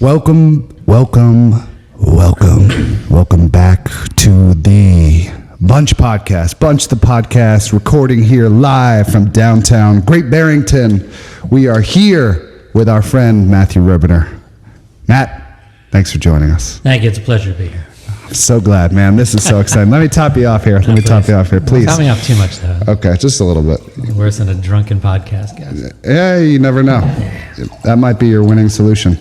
Welcome back to the Bunch Podcast. Bunch the Podcast, recording here live from downtown Great Barrington. We are here with our friend Matthew Rubiner. Matt, thanks for joining us. Thank you. It's a pleasure to be here. I'm so glad, man. This is so exciting. Let me top you off here. Please. Top me off too much, though. Okay, just a little bit. Worse than a drunken podcast, guys. Yeah, you never know. That might be your winning solution.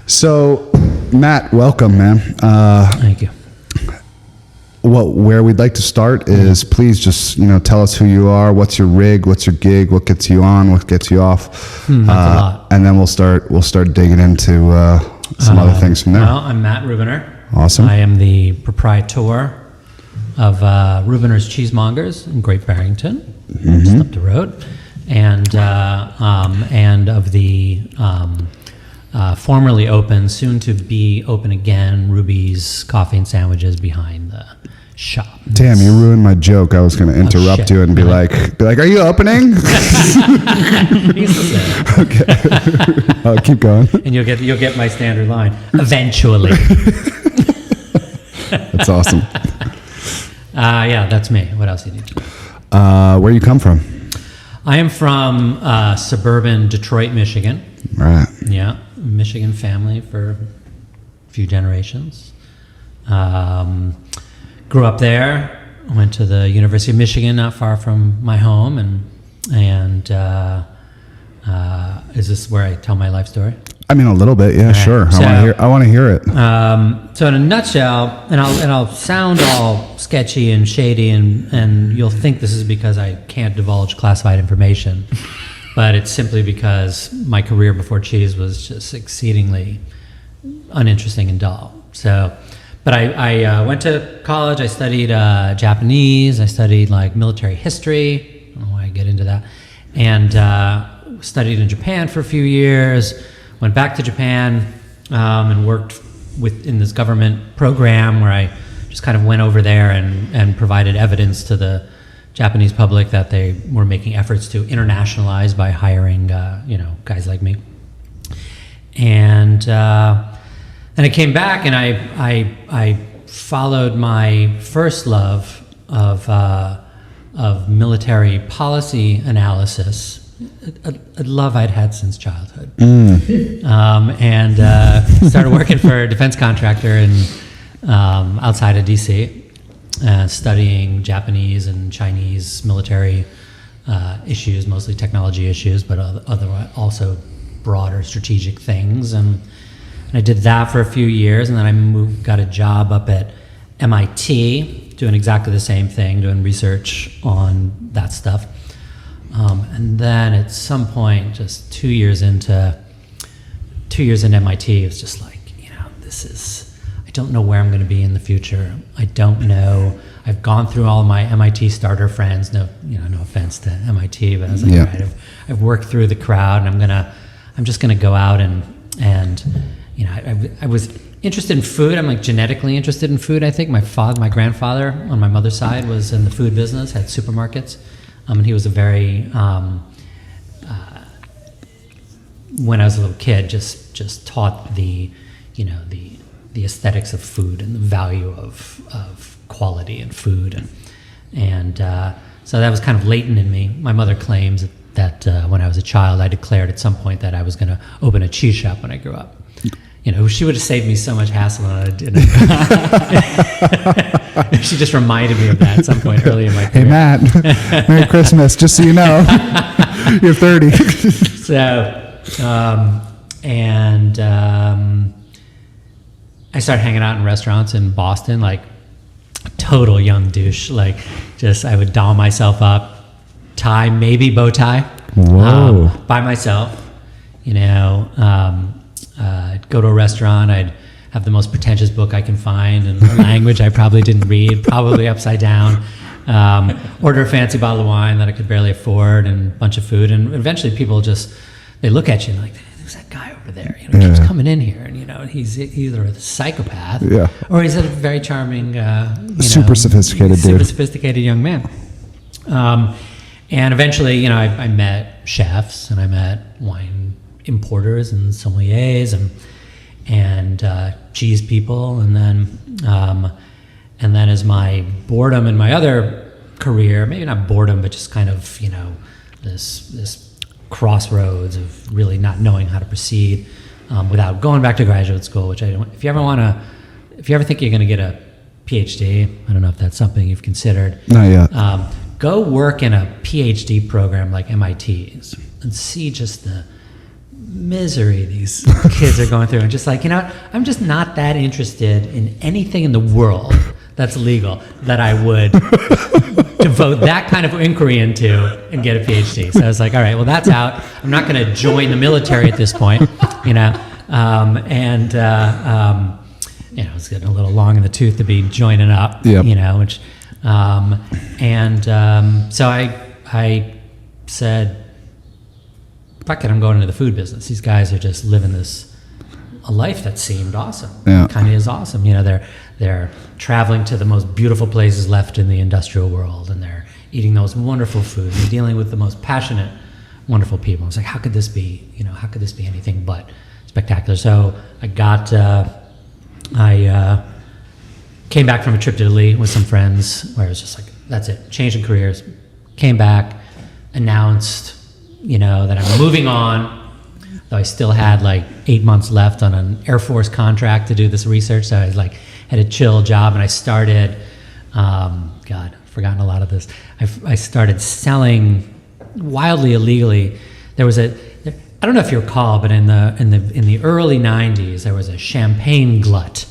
So, Matt, welcome, man. Thank you. Where we'd like to start is please just tell us who you are, what's your rig, what's your gig, what gets you on, what gets you off, That's a lot. And then we'll start digging into some other things from there. Well, I'm Matt Rubiner. Awesome. I am the proprietor of Rubiner's Cheesemongers in Great Barrington, just up the road, and of the formerly open, soon to be open again, Rubi's Coffee and Sandwiches behind the shop. Damn, you ruined my joke. I was going to interrupt you and be like, are you opening? Okay. I'll keep going. And you'll get my standard line eventually. That's awesome. Yeah, that's me. What else do you need? Where you come from? I am from suburban Detroit, Michigan. Right. Yeah, Michigan family for a few generations. Grew up there. Went to the University of Michigan, not far from my home, and is this where I tell my life story? I mean, a little bit, yeah, sure. So, I want to hear it. So in a nutshell, and I'll sound all sketchy and shady, and you'll think this is because I can't divulge classified information, but it's simply because my career before Cheese was just exceedingly uninteresting and dull. So, but I went to college. I studied Japanese. I studied like military history. I don't know why I get into that, and studied in Japan for a few years. Went back to Japan and worked in this government program where I just kind of went over there and provided evidence to the Japanese public that they were making efforts to internationalize by hiring guys like me. And I came back and I followed my first love of military policy analysis. A love I'd had since childhood, and started working for a defense contractor outside of DC, studying Japanese and Chinese military issues, mostly technology issues, but other also broader strategic things. And I did that for a few years, and then I got a job up at MIT doing exactly the same thing, doing research on that stuff. And then at some point, just 2 years into MIT, it was just like, I don't know where I'm going to be in the future. I don't know. I've gone through all of my MIT starter friends. No offense to MIT, but I was like, all right, I've worked through the crowd, and I'm just gonna go out and I was interested in food. I'm like genetically interested in food. I think my grandfather on my mother's side was in the food business, had supermarkets. And he was a very, when I was a little kid, just taught the aesthetics of food and the value of quality in food, and so that was kind of latent in me. My mother claims that when I was a child, I declared at some point that I was going to open a cheese shop when I grew up. She would have saved me so much hassle, and I didn't. She just reminded me of that at some point early in my career. Hey, Matt, Merry Christmas, just so you know. You're 30. So, I started hanging out in restaurants in Boston, like a total young douche. Like, I would doll myself up, tie, maybe bow tie. Whoa. By myself. I'd go to a restaurant, I'd have the most pretentious book I can find in a language I probably didn't read, probably upside down. Order a fancy bottle of wine that I could barely afford, and a bunch of food. And eventually people they look at you and like, who's that guy over there? Keeps coming in here, and he's either a psychopath or he's a very charming, super sophisticated young man. And eventually, I met chefs and I met wine importers and sommeliers and cheese people, and then as my boredom in my other career, maybe not boredom, but just kind of, you know, this crossroads of really not knowing how to proceed without going back to graduate school, which I don't. If you ever think you're going to get a PhD, I don't know if that's something you've considered. Not yet. Go work in a PhD program like MIT's and see just the misery these kids are going through, and just like, you know, I'm just not that interested in anything in the world that's legal that I would devote that kind of inquiry into and get a PhD. So I was like, all right, well, that's out. I'm not going to join the military at this point, you know, you know, it's getting a little long in the tooth to be joining up, Yep. you know, which, so I said, fuck it, I'm going into the food business. These guys are just living a life that seemed awesome. Yeah. Kind of is awesome. You know, they're traveling to the most beautiful places left in the industrial world, and they're eating those wonderful foods and dealing with the most passionate, wonderful people. I was like, how could this be, you know, how could this be anything but spectacular? So I came back from a trip to Italy with some friends where I was just like, that's it, changing careers. Came back, announced, you know, that I'm moving on, though I still had like 8 months left on an Air Force contract to do this research. So I was like, had a chill job, and I started, God, I've forgotten a lot of this. I started selling wildly illegally. There was I don't know if you recall, but in the early 90s, there was a champagne glut,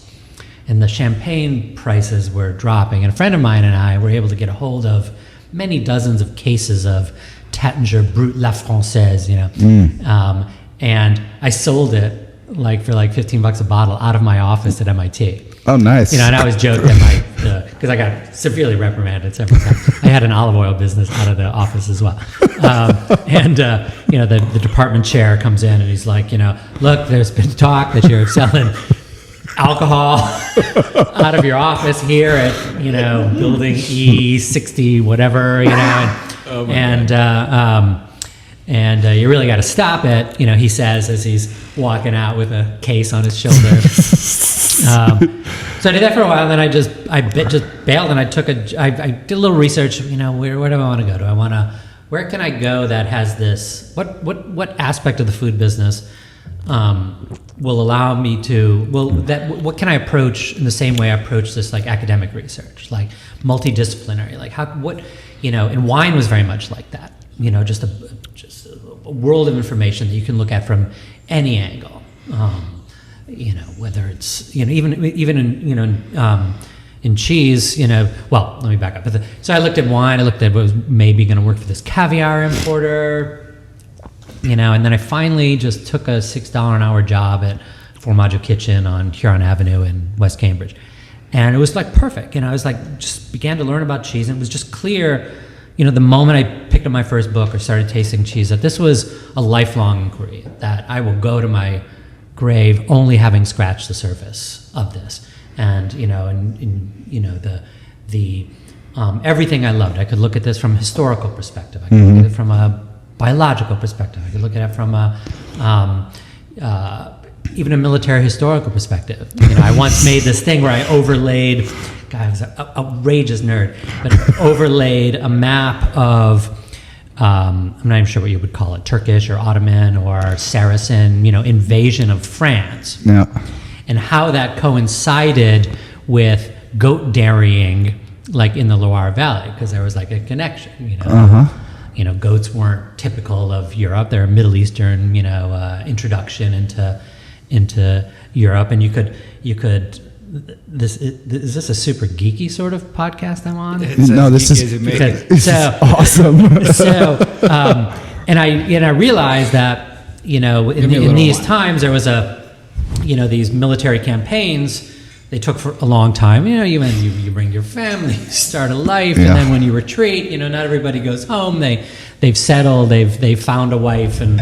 and the champagne prices were dropping. And a friend of mine and I were able to get a hold of many dozens of cases of Tattinger Brut La Française, you know, and I sold it for $15 a bottle out of my office at MIT. Oh, nice. You know, and I always joke that because I got severely reprimanded several times. I had an olive oil business out of the office as well. You know, the department chair comes in and he's like, you know, look, there's been talk that you're selling alcohol out of your office here at, you know, building E60, whatever, you know, and you really got to stop it, you know, he says as he's walking out with a case on his shoulder. So I did that for a while, and then I just bailed, and I did a little research, you know, where do I want to go? Where can I go that has this, what aspect of the food business will allow me to, what can I approach in the same way I approach this, like academic research, like multidisciplinary, like you know, and wine was very much like that, you know, just a world of information that you can look at from any angle, you know, whether it's, you know, even in, you know, in cheese, you know, well, let me back up. So I looked at wine, I looked at what was maybe going to work for this caviar importer, you know, and then I finally just took a $6 an hour job at Formaggio Kitchen on Huron Avenue in West Cambridge. And it was like perfect, you know, I was like, just began to learn about cheese, and it was just clear, you know, the moment I picked up my first book or started tasting cheese, that this was a lifelong inquiry, that I will go to my grave only having scratched the surface of this. And, you know, and you know, the everything I loved, I could look at this from a historical perspective, I could look at it from a biological perspective, I could look at it from even a military historical perspective. You know, I once made this thing where I overlaid, God, I was an outrageous nerd, but overlaid a map of, I'm not even sure what you would call it, Turkish or Ottoman or Saracen, you know, invasion of France. Yeah. And how that coincided with goat dairying, like in the Loire Valley, because there was like a connection, you know. You know, goats weren't typical of Europe. They're a Middle Eastern, you know, introduction into Europe. And you could, is this a super geeky sort of podcast I'm on? No, this is awesome. And I realized that, you know, in these times there was these military campaigns, they took for a long time. You know, you bring your family, you start a life, and then when you retreat, you know, not everybody goes home. They've settled, they've found a wife, and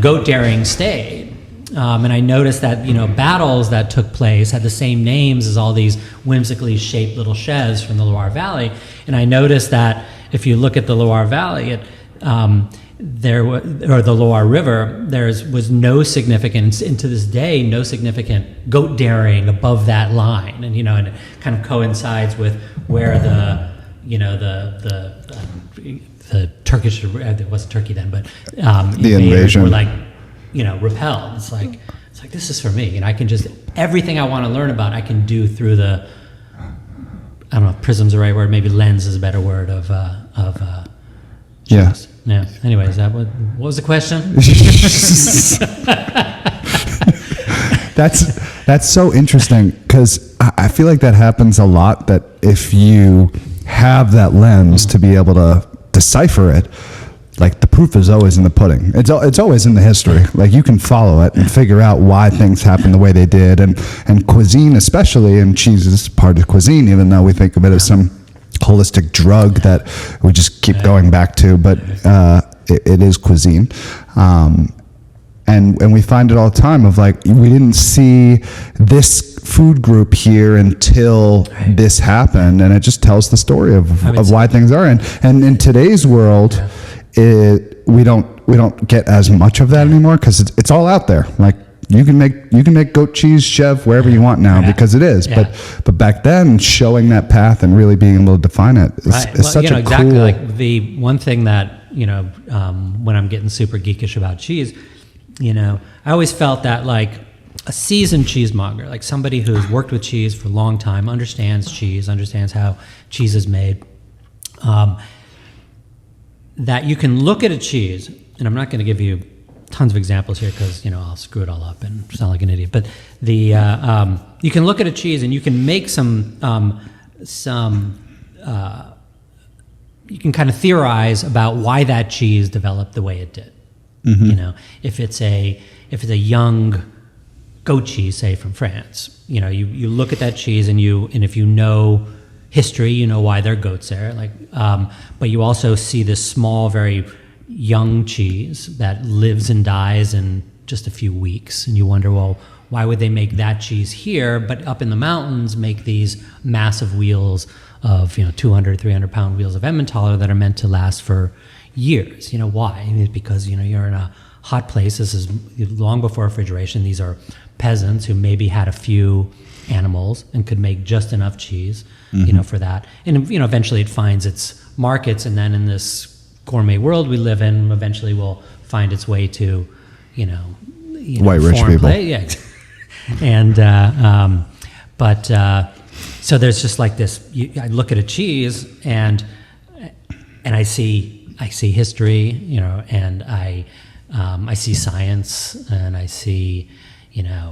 goat dairying stayed. And I noticed that, you know, battles that took place had the same names as all these whimsically shaped little sheds from the Loire Valley. And I noticed that if you look at the Loire Valley, or the Loire River, was no significance, and to this day, no significant goat dairying above that line, and and it kind of coincides with where the Turkish, it wasn't Turkey then, but the invasion were repelled. It's like this is for me, and I can just everything I want to learn about I can do through the, I don't know if prism's the right word, maybe lens is a better word of yeah. Yeah. Anyway, is that what was the question? That's so interesting, because I feel like that happens a lot, that if you have that lens to be able to decipher it, like the proof is always in the pudding. It's always in the history. Like you can follow it and figure out why things happen the way they did, and cuisine especially, and cheese is part of cuisine, even though we think of it as some holistic drug that we just keep going back to, but it is cuisine. And we find it all the time of like, we didn't see this food group here until this happened, and it just tells the story of why things are. And in today's world, we don't get as much of that anymore, because it's all out there. Like you can make goat cheese, chev, wherever you want now, because it is. Yeah. But back then, showing that path and really being able to define it is such a exactly cool. Like the one thing that when I'm getting super geekish about cheese, I always felt that like a seasoned cheesemonger, like somebody who's worked with cheese for a long time, understands cheese, understands how cheese is made, that you can look at a cheese, and I'm not going to give you tons of examples here because I'll screw it all up and sound like an idiot. But you can look at a cheese and you can make you can kind of theorize about why that cheese developed the way it did. Mm-hmm. If it's a young goat cheese, say from France, you look at that cheese and if you know history, you know why there are goats there. But you also see this small, very young cheese that lives and dies in just a few weeks, and you wonder, well, why would they make that cheese here, but up in the mountains make these massive wheels of 200, 300 pound wheels of Emmentaler that are meant to last for years? Why? Because you're in a hot place. This is long before refrigeration. These are peasants who maybe had a few animals and could make just enough cheese, for that. And eventually it finds its markets, and then in this gourmet world we live in, eventually will find its way to, white rich people. Yeah. And so there's just like this. I look at a cheese and I see history, and I see science, and I see, it's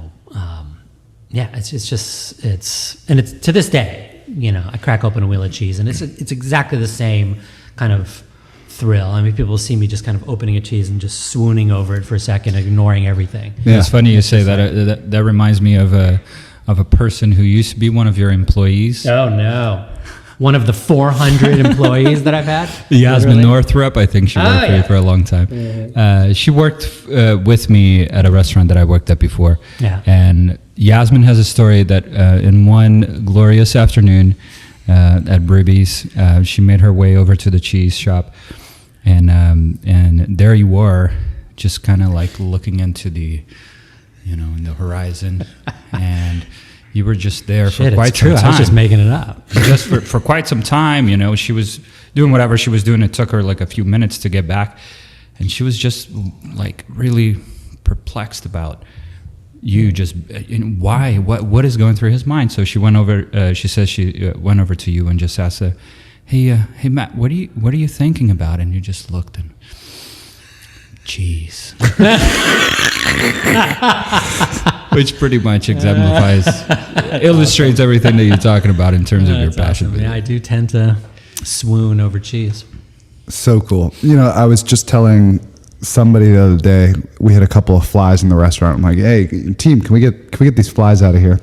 to this day, I crack open a wheel of cheese, and it's exactly the same kind of thrill. I mean, people see me just kind of opening a cheese and just swooning over it for a second, ignoring everything. Yeah. It's funny you say that. That reminds me of a person who used to be one of your employees. Oh no. One of the 400 employees that I've had? Yasmin Northrup, I think she worked for you for a long time. Mm-hmm. She worked with me at a restaurant that I worked at before. Yeah. And Yasmin has a story that in one glorious afternoon at Rubi's, she made her way over to the cheese shop. And there you are, just kind of like looking into the, in the horizon. And you were just there for quite some time. I was just making it up. Just for quite some time, she was doing whatever she was doing. It took her like a few minutes to get back. And she was just like really perplexed about you just, why, what is going through his mind? So she went over, she says she went over to you and just asked her, hey Matt, what are you thinking about? And you just looked and, cheese. Which pretty much illustrates everything that you're talking about in terms of your passion. Awesome. Yeah, I do tend to swoon over cheese. So cool. I was just telling somebody the other day, we had a couple of flies in the restaurant. I'm like, hey, team, can we get these flies out of here?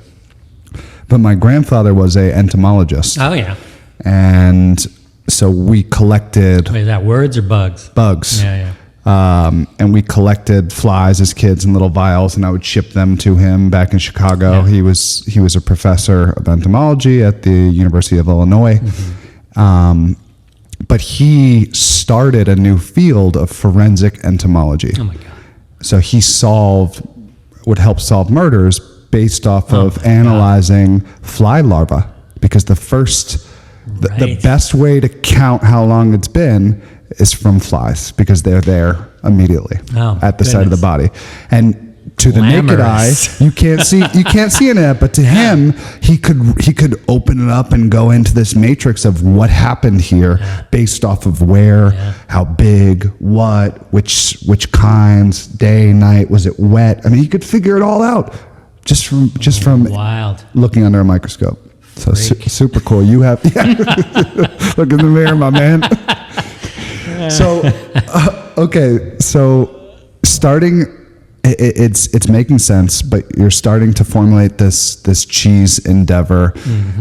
But my grandfather was a entomologist. Oh, yeah. And so we collected... Wait, is that words or bugs? Bugs. Yeah. And we collected flies as kids in little vials, and I would ship them to him back in Chicago. Yeah. He was a professor of entomology at the University of Illinois. Mm-hmm. but he started a new field of forensic entomology. Oh my God. So he would help solve murders based off of analyzing fly larvae, because the best way to count how long it's been is from flies, because they're there immediately at the side of the body. And to the naked eye, you can't see an ant, but to him, he could open it up and go into this matrix of what happened here based off of where, how big, which kinds, day, night, was it wet? I mean, he could figure it all out just from wild looking under a microscope. So super cool. You have look in the mirror, my man. So okay, so starting. It's making sense, but you're starting to formulate this cheese endeavor.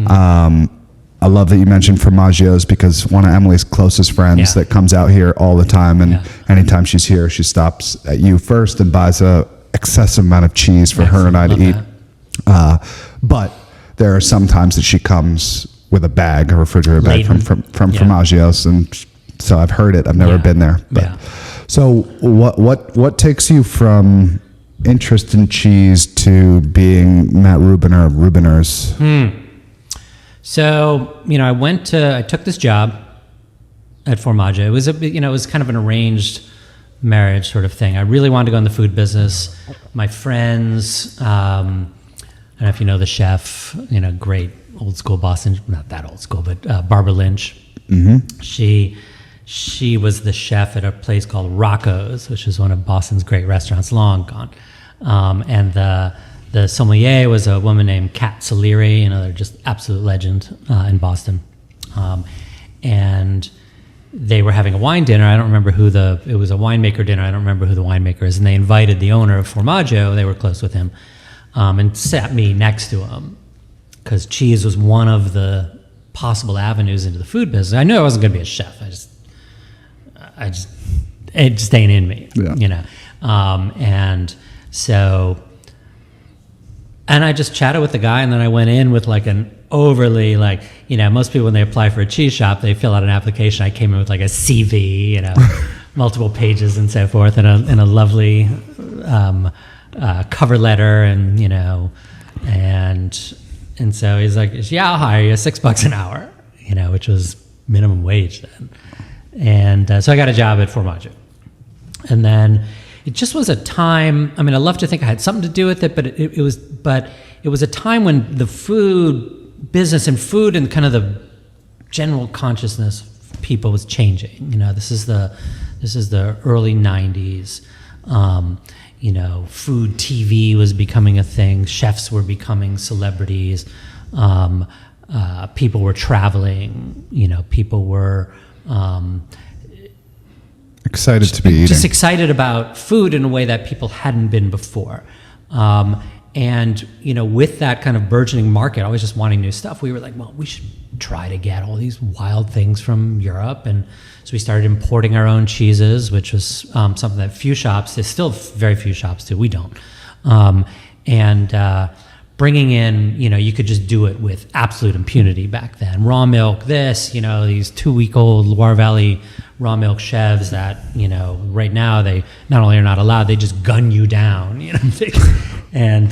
I love that you mentioned Formaggio's, because one of Emily's closest friends that comes out here all the time, and anytime she's here, she stops at you first and buys a excessive amount of cheese for her and I to eat. But there are some times that she comes with a bag, a refrigerator bag from Formaggio's, and so I've heard it. I've never been there, but. So what takes you from interest in cheese to being Matt Rubiner of Rubiners? So, I took this job at Formaggio. It was it was kind of an arranged marriage sort of thing. I really wanted to go in the food business. My friends, I don't know if you know the chef, great old school Boston, not that old school, but Barbara Lynch. Mm-hmm. She was the chef at a place called Rocco's, which is one of Boston's great restaurants, long gone. And the sommelier was a woman named Kat Saleri. They're just absolute legend in Boston. And they were having a wine dinner. I don't remember it was a winemaker dinner. I don't remember who the winemaker is. And they invited the owner of Formaggio, they were close with him, and sat me next to him, because cheese was one of the possible avenues into the food business. I knew I wasn't going to be a chef. It just ain't in me, and so, and I just chatted with the guy, and then I went in with like an overly most people when they apply for a cheese shop, they fill out an application. I came in with like a CV, multiple pages and so forth, and a lovely cover letter, and so he's like, yeah, I'll hire you, $6 an hour, which was minimum wage then. And so I got a job at Formaggio. And then it just was a time, I love to think I had something to do with it, but it was a time when the food business and food and kind of the general consciousness of people was changing. This is the early 90s. Food TV was becoming a thing. Chefs were becoming celebrities. People were traveling. People were excited to be eating. Just excited about food in a way that people hadn't been before. And with that kind of burgeoning market, always just wanting new stuff, we were like, well, we should try to get all these wild things from Europe. And so we started importing our own cheeses, which was something that few shops, there's still very few shops do, we don't. Bringing in, you could just do it with absolute impunity back then. Raw milk, these 2-week-old Loire Valley raw milk chèvres that, right now they not only are not allowed, they just gun you down, and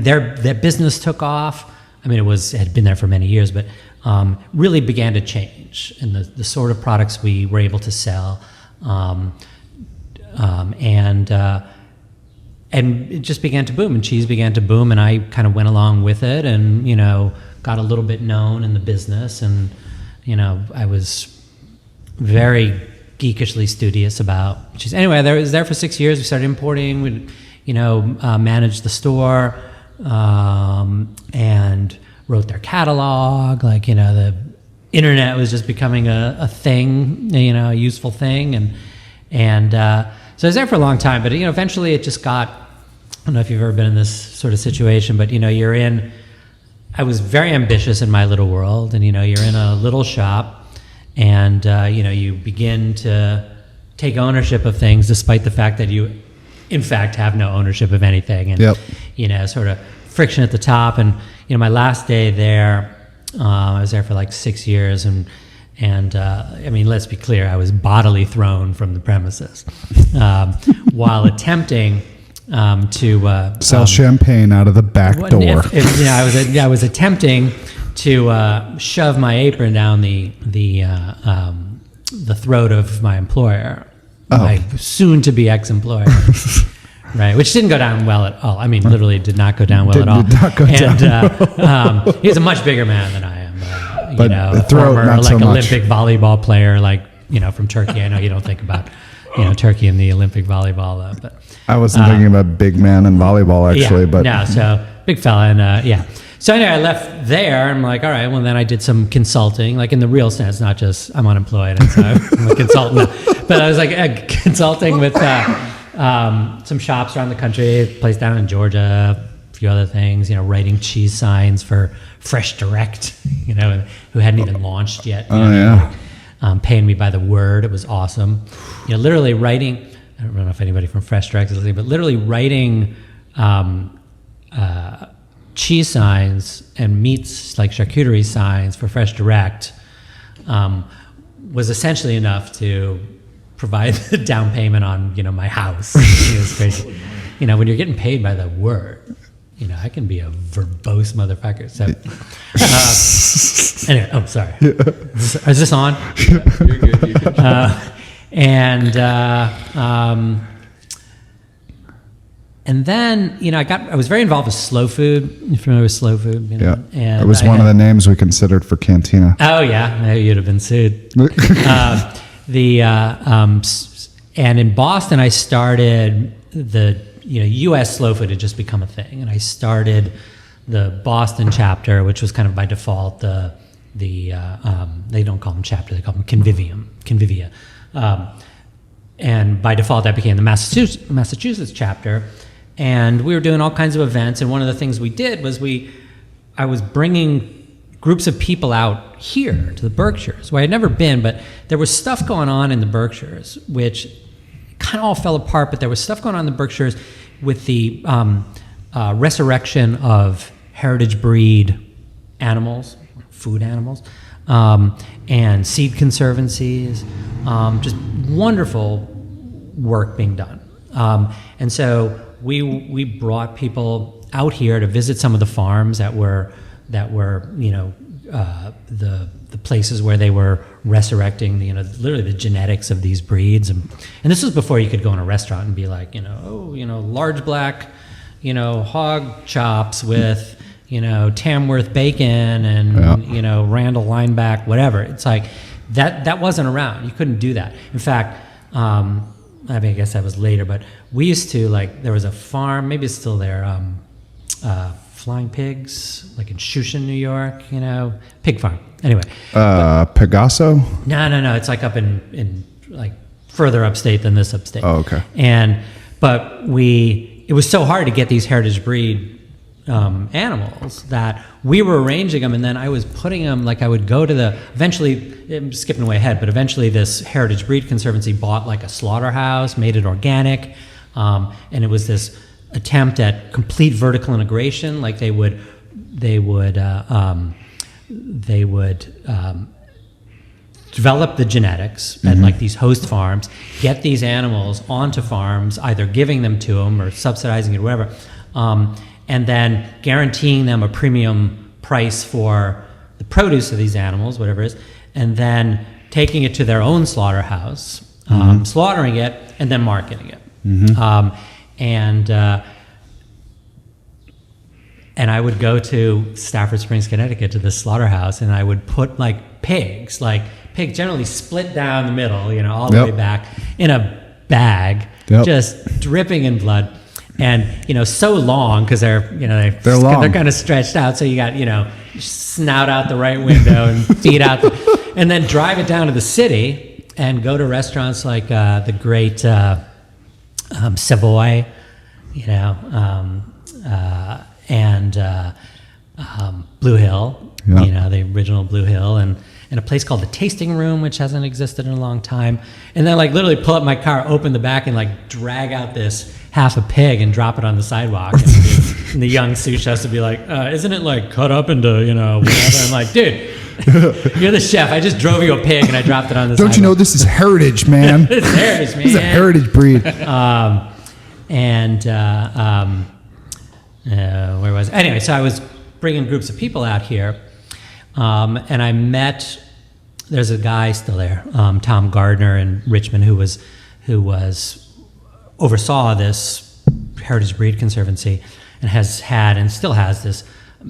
their business took off. It had been there for many years, but really began to change in the sort of products we were able to sell, and it just began to boom, and cheese began to boom, and I kind of went along with it, and got a little bit known in the business, and I was very geekishly studious about cheese. Anyway, I was there for 6 years. We started importing. We, managed the store, and wrote their catalog. The internet was just becoming a thing, a useful thing, and so I was there for a long time. But eventually it just got. I don't know if you've ever been in this sort of situation, but I was very ambitious in my little world, and you're in a little shop, and you begin to take ownership of things, despite the fact that you, in fact, have no ownership of anything, and sort of friction at the top. And my last day there, I was there for like 6 years, and I mean, let's be clear, I was bodily thrown from the premises while attempting to sell champagne out of the back door. I was attempting to shove my apron down the throat of my employer, my soon-to-be ex-employer. Right, which didn't go down well at all. I mean, literally did not go down well at all. He's a much bigger man than I am. But the throat, former not so much. Olympic volleyball player, from Turkey. I know you don't think about Turkey and the Olympic volleyball, but I wasn't thinking about big man and volleyball actually. So big fella, and So anyway, I left there. I'm like, all right. Well, then I did some consulting, like in the real sense, not just I'm unemployed and so I'm a consultant. But I was like consulting with some shops around the country, a place down in Georgia, a few other things. Writing cheese signs for Fresh Direct, who hadn't even launched yet. Paying me by the word. It was awesome. Literally writing. I don't know if anybody from Fresh Direct is listening, but literally writing. Cheese signs and meats like charcuterie signs for Fresh Direct was essentially enough to provide the down payment on my house. It was crazy. When you're getting paid by the word, I can be a verbose motherfucker. So anyway, sorry. Is this on? Yeah, you're good. And then, I was very involved with slow food. You're familiar with slow food? Yeah. And it was one of the names we considered for Cantina. Oh, yeah. You'd have been sued. And in Boston, I started the, U.S. slow food had just become a thing. And I started the Boston chapter, which was kind of by default they don't call them chapter, they call them convivia. And by default, that became the Massachusetts chapter. And we were doing all kinds of events. And one of the things we did was I was bringing groups of people out here to the Berkshires, where I had never been, but there was stuff going on in the Berkshires, which kind of all fell apart, but there was stuff going on in the Berkshires with the resurrection of heritage breed animals, food animals, and seed conservancies, just wonderful work being done. And so we brought people out here to visit some of the farms that were the places where they were resurrecting literally the genetics of these breeds, and this was before you could go in a restaurant and be like large black hog chops with Tamworth bacon and Randall lineback, whatever. It's like that wasn't around. You couldn't do that. In fact, I guess that was later, but we used to, there was a farm, maybe it's still there, Flying Pigs, like in Shushan, New York, pig farm. Anyway. Pegaso? No. It's like up in further upstate than this upstate. Oh, okay. But it was so hard to get these heritage breed animals that we were arranging them, and then I was putting them, I would go to eventually, I'm skipping way ahead, but eventually this heritage breed conservancy bought a slaughterhouse, made it organic, and it was this attempt at complete vertical integration. They would develop the genetics at these host farms, get these animals onto farms, either giving them to them or subsidizing it or whatever, and then guaranteeing them a premium price for the produce of these animals, whatever it is, and then taking it to their own slaughterhouse, slaughtering it, and then marketing it. And I would go to Stafford Springs, Connecticut, to this slaughterhouse, and I would put pigs generally split down the middle, all the way back in a bag, just dripping in blood. And so long, because they're long. They're kind of stretched out, so you got snout out the right window and feet out, and then drive it down to the city and go to restaurants like the Great Savoy, and Blue Hill, the original Blue Hill, and a place called the Tasting Room, which hasn't existed in a long time. And then literally pull up my car, open the back, and drag out this half a pig and drop it on the sidewalk. And And the young sous chefs would be like, isn't it like cut up into, whatever? I'm like, dude, you're the chef. I just drove you a pig and I dropped it on the Don't you know this is heritage, man? It's heritage, man. This is a heritage breed. Where was it? Anyway, so I was bringing groups of people out here, and I met, there's a guy still there, Tom Gardner in Richmond, who oversaw this heritage breed conservancy and has had and still has this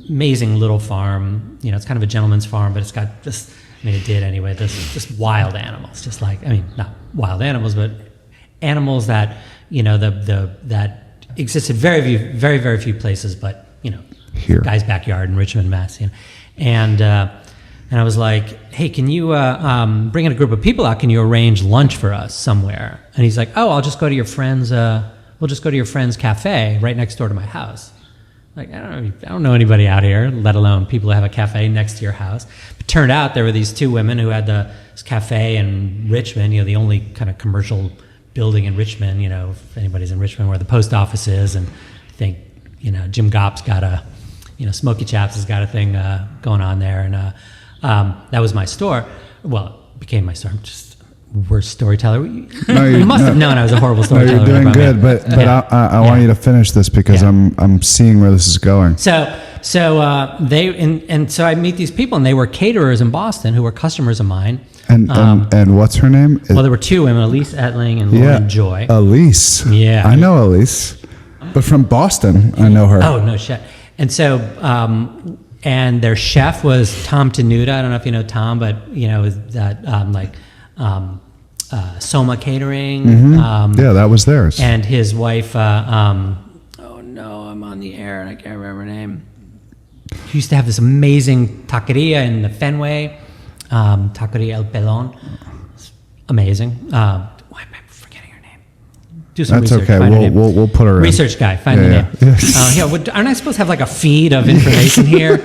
amazing little farm. It's kind of a gentleman's farm, but it's got it did anyway, this wild animals, just like, not wild animals, but animals that, that existed very few places, but, here. Guy's backyard in Richmond, Mass. And I was like, hey, can you bring in a group of people out? Can you arrange lunch for us somewhere? And he's like, oh, I'll just go to your friend's, we'll just go to your friend's cafe right next door to my house. Like, I don't know anybody out here, let alone people who have a cafe next to your house. But turned out there were these two women who had this cafe in Richmond, the only kind of commercial building in Richmond, if anybody's in Richmond, where the post office is. And I think, Jim Gopp's got Smoky Chaps has got a thing going on there. And that was my store. Well, it became my store. I'm just worst storyteller. You must have known I was a horrible storyteller. No, you're doing good, but I want you to finish this because I'm seeing where this is going. So I meet these people, and they were caterers in Boston who were customers of mine. And what's her name? Well, there were two women, Elise Etling and Lauren Joy. Elise. Yeah. I know Elise, but from Boston, I know her. Oh, no shit. And so, and their chef was Tom Tenuta. I don't know if you know Tom, but, that Soma Catering. Mm-hmm. Yeah, that was theirs. And his wife, oh no, I'm on the air and I can't remember her name. She used to have this amazing taqueria in the Fenway, Taqueria El Pelon. It's amazing. Why am I forgetting her name? Do some That's research. okay. We'll put her research in. Guy. Find the name. Aren't I supposed to have like a feed of information here?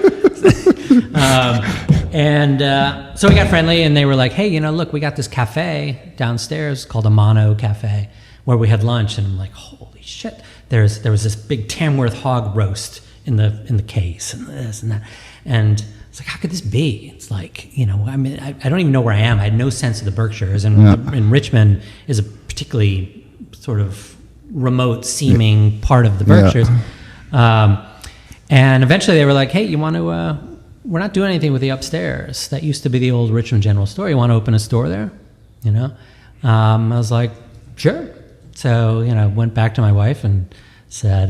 So we got friendly, and they were like, hey, look, we got this cafe downstairs called Amano Cafe where we had lunch. And I'm like, holy shit, there was this big Tamworth hog roast in the case and this and that. And it's like, how could this be? It's like, I don't even know where I am. I had no sense of the Berkshires. And Richmond is a particularly sort of remote seeming part of the Berkshires. And eventually they were like, hey, you want to, we're not doing anything with the upstairs. That used to be the old Richmond General Store. You want to open a store there? I was like, sure. So, went back to my wife and said,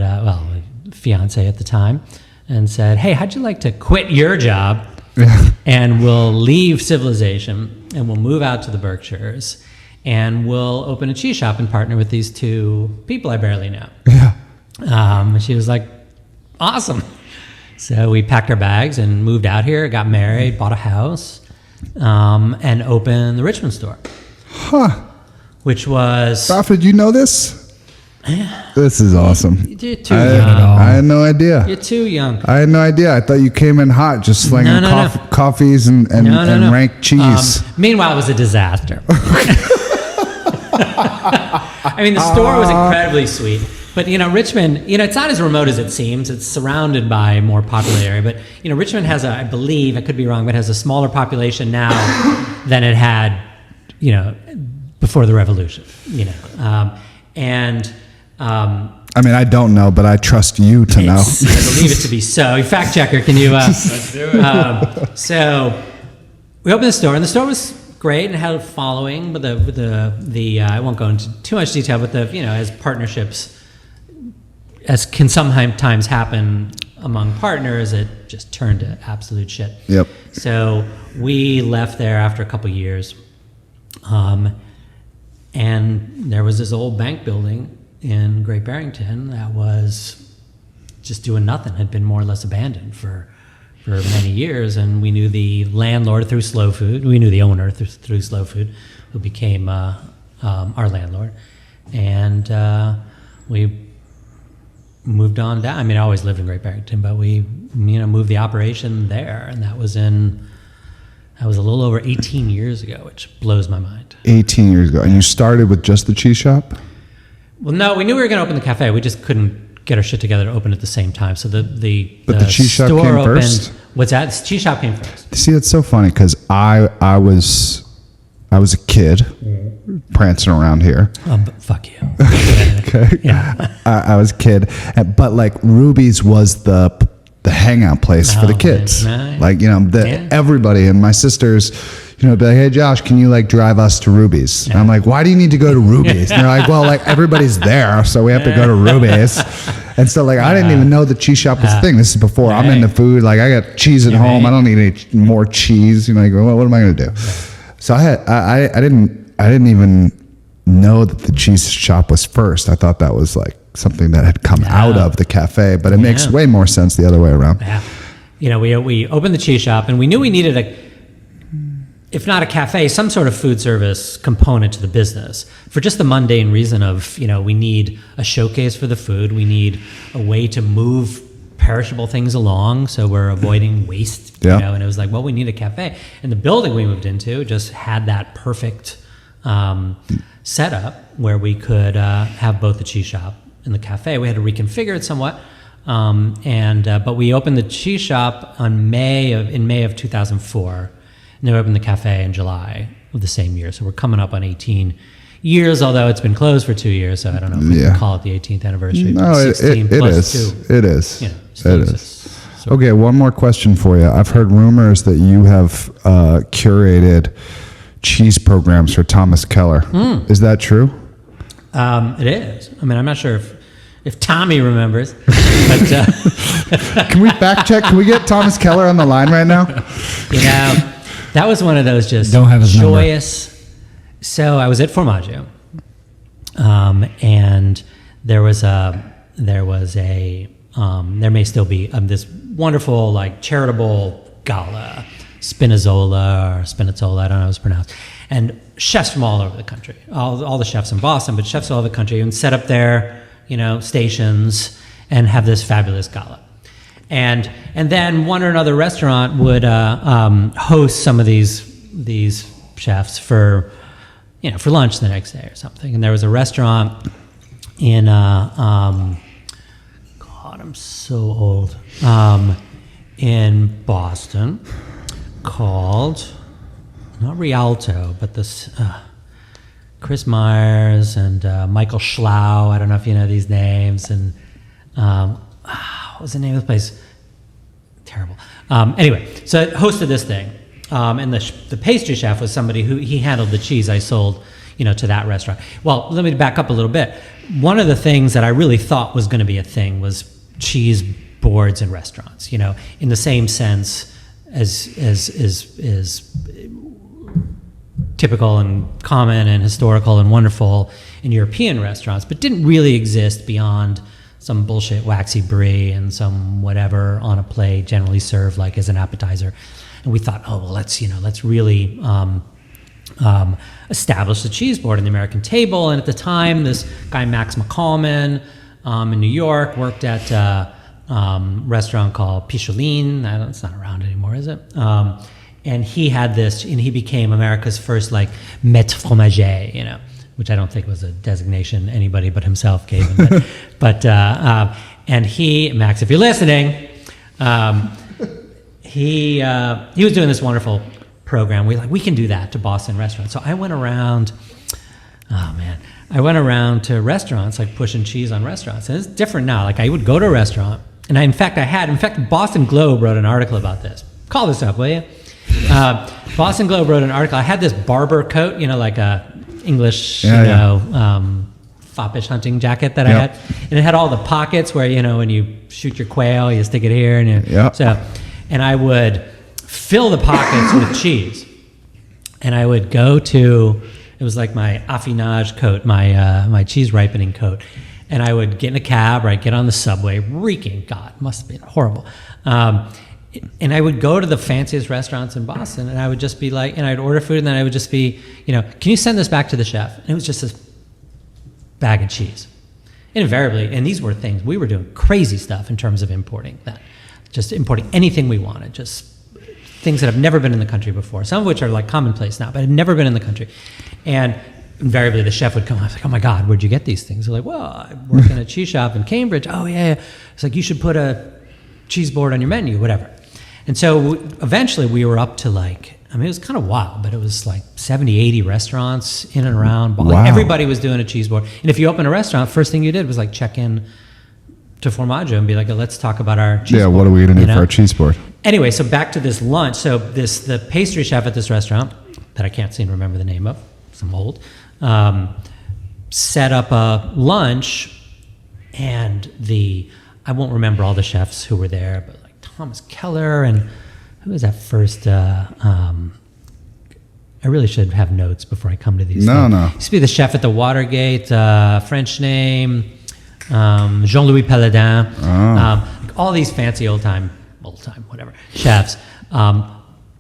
fiance at the time, and said, hey, how'd you like to quit your job and we'll leave civilization and we'll move out to the Berkshires and we'll open a cheese shop and partner with these two people I barely know. Yeah. And she was like, awesome. So we packed our bags and moved out here, got married, bought a house, and opened the Richmond store. Huh. Which was... Rafa, did you know this? This is awesome. You're too young. I had no idea. You're too young. I had no idea. I thought you came in hot, just slinging coffees and rank cheese. Meanwhile, it was a disaster. The store was incredibly sweet. But, Richmond, it's not as remote as it seems. It's surrounded by a more popular area. But, Richmond has I believe, I could be wrong, but has a smaller population now than it had, before the revolution, I don't know, but I trust you to know. I believe it to be so. You fact checker, can you? Let's do it. So we opened the store, and the store was great and had a following. But the I won't go into too much detail, but as partnerships, as can sometimes happen among partners, it just turned to absolute shit. Yep. So we left there after a couple of years, and there was this old bank building in Great Barrington that was just doing nothing, had been more or less abandoned for many years. And we knew the landlord through Slow Food. We knew the owner through Slow Food, who became our landlord. And we moved on down. I always lived in Great Barrington, but we moved the operation there. And that was a little over 18 years ago, which blows my mind. 18 years ago. And you started with just the cheese shop? Well, no, we knew we were going to open the cafe. We just couldn't get our shit together to open at the same time. So the cheese shop store came opened. first? What's that? The cheese shop came first. See, it's so funny because I was a kid prancing around here. But fuck you. Okay. Yeah. I was a kid, but like Rubi's was the hangout place for the kids. Nice. Like, you know, everybody and my sisters, you know, be like, hey Josh, can you like drive us to Rubi's? And I'm like, why do you need to go to Rubi's? And they're like, well, like everybody's there, so we have to go to Rubi's. And so like I didn't even know the cheese shop was a thing. This is before I'm into food. Like I got cheese at home. I don't need any more cheese. You know, like, well, what am I going to do? So I didn't even know that the cheese shop was first. I thought that was like something that had come out of the cafe, but it makes way more sense the other way around. Yeah. You know, we opened the cheese shop and we knew we needed if not a cafe, some sort of food service component to the business for just the mundane reason of, you know, we need a showcase for the food. We need a way to move perishable things along, so we're avoiding waste, you know, and it was like, well, we need a cafe. And the building we moved into just had that perfect setup where we could have both the cheese shop and the cafe. We had to reconfigure it somewhat, but we opened the cheese shop in May of 2004, and then we opened the cafe in July of the same year. So we're coming up on 18 years, although it's been closed for 2 years, so I don't know if we can call it the 18th anniversary. No, it is. 2. It is. You know, it is. Okay, one more question for you. I've heard rumors that you have curated cheese programs for Thomas Keller. Is that true? It is. I mean, I'm not sure if Tommy remembers, but can we fact check? Can we get Thomas Keller on the line right now? You know, that was one of those just joyous. So I was at Formaggio, and there may still be this wonderful like charitable gala, Spinazzola, I don't know how it's pronounced, and chefs from all over the country, all the chefs in Boston, but chefs all over the country, and set up their, you know, stations and have this fabulous gala. And then one or another restaurant would host some of these chefs for lunch the next day or something. And there was a restaurant in God, I'm so old, in Boston called not Rialto, but this Chris Myers and Michael Schlau. I don't know if you know these names. And what was the name of the place? Terrible. Anyway, so I hosted this thing. And the pastry chef was somebody who he handled the cheese I sold, you know, to that restaurant. Well, let me back up a little bit. One of the things that I really thought was going to be a thing was cheese boards in restaurants, you know, in the same sense as typical and common and historical and wonderful in European restaurants, but didn't really exist beyond some bullshit waxy brie and some whatever on a plate, generally served like as an appetizer. And we thought, oh, well, let's really establish the cheese board in the American table. And at the time, this guy, Max McCallman, in New York, worked at a restaurant called Picholine. It's not around anymore, is it? And he had this, and he became America's first, like, maître fromager, you know, which I don't think was a designation anybody but himself gave him. And he, Max, if you're listening, he was doing this wonderful program. We can do that to Boston restaurants. So I went around to restaurants, like pushing cheese on restaurants. And it's different now. Like I would go to a restaurant, and in fact, Boston Globe wrote an article about this. Call this up, will you? Boston Globe wrote an article. I had this barber coat, you know, like a English, foppish hunting jacket that I had. And it had all the pockets where, you know, when you shoot your quail, you stick it here. And I would fill the pockets with cheese. And I would go to, it was like my affinage coat, my cheese ripening coat. And I would get in a cab or I'd get on the subway, reeking, God, must have been horrible. And I would go to the fanciest restaurants in Boston and I would just be like, and I'd order food and then I would just be, you know, can you send this back to the chef? And it was just this bag of cheese. Invariably, and these were things, we were doing crazy stuff in terms of importing that. Just importing anything we wanted, just things that have never been in the country before, some of which are like commonplace now, but had never been in the country. And invariably the chef would come. I was like, oh my God, where'd you get these things? They're like, well, I work in a cheese shop in Cambridge. Oh yeah. It's like, you should put a cheese board on your menu, whatever. And so eventually we were up to like, I mean, it was kind of wild, but it was like 70, 80 restaurants in and around. Wow. Like everybody was doing a cheese board. And if you open a restaurant, first thing you did was like check in to Formaggio and be like, let's talk about our cheese board. Yeah, what are we going to do for our cheese board? Anyway, so back to this lunch. So the pastry chef at this restaurant, that I can't seem to remember the name of, I'm old, set up a lunch, and I won't remember all the chefs who were there, but like Thomas Keller, and who was that first? I really should have notes before I come to these. No. Used to be the chef at the Watergate, French name, Jean-Louis Pelledin. Like all these fancy old time, whatever, chefs.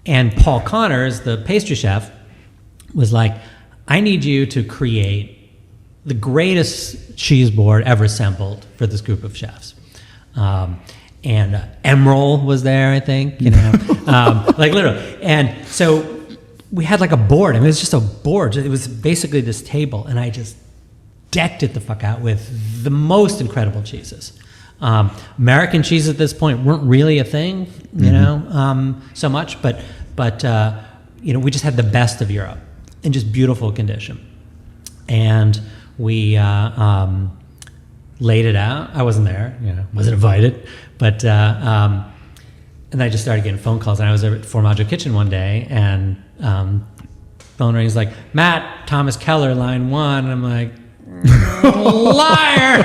And Paul Connors, the pastry chef, was like, I need you to create the greatest cheese board ever assembled for this group of chefs. And Emerald was there, I think, like literally. And so we had like a board. I mean, it was just a board. It was basically this table, and I just decked it the fuck out with the most incredible cheeses. American cheese at this point weren't really a thing, so much, but we just had the best of Europe in just beautiful condition. And we laid it out. I wasn't there, wasn't invited, but and I just started getting phone calls. And I was at Formaggio Kitchen one day, and phone rings like, Matt, Thomas Keller, line 1. And I'm like, liar.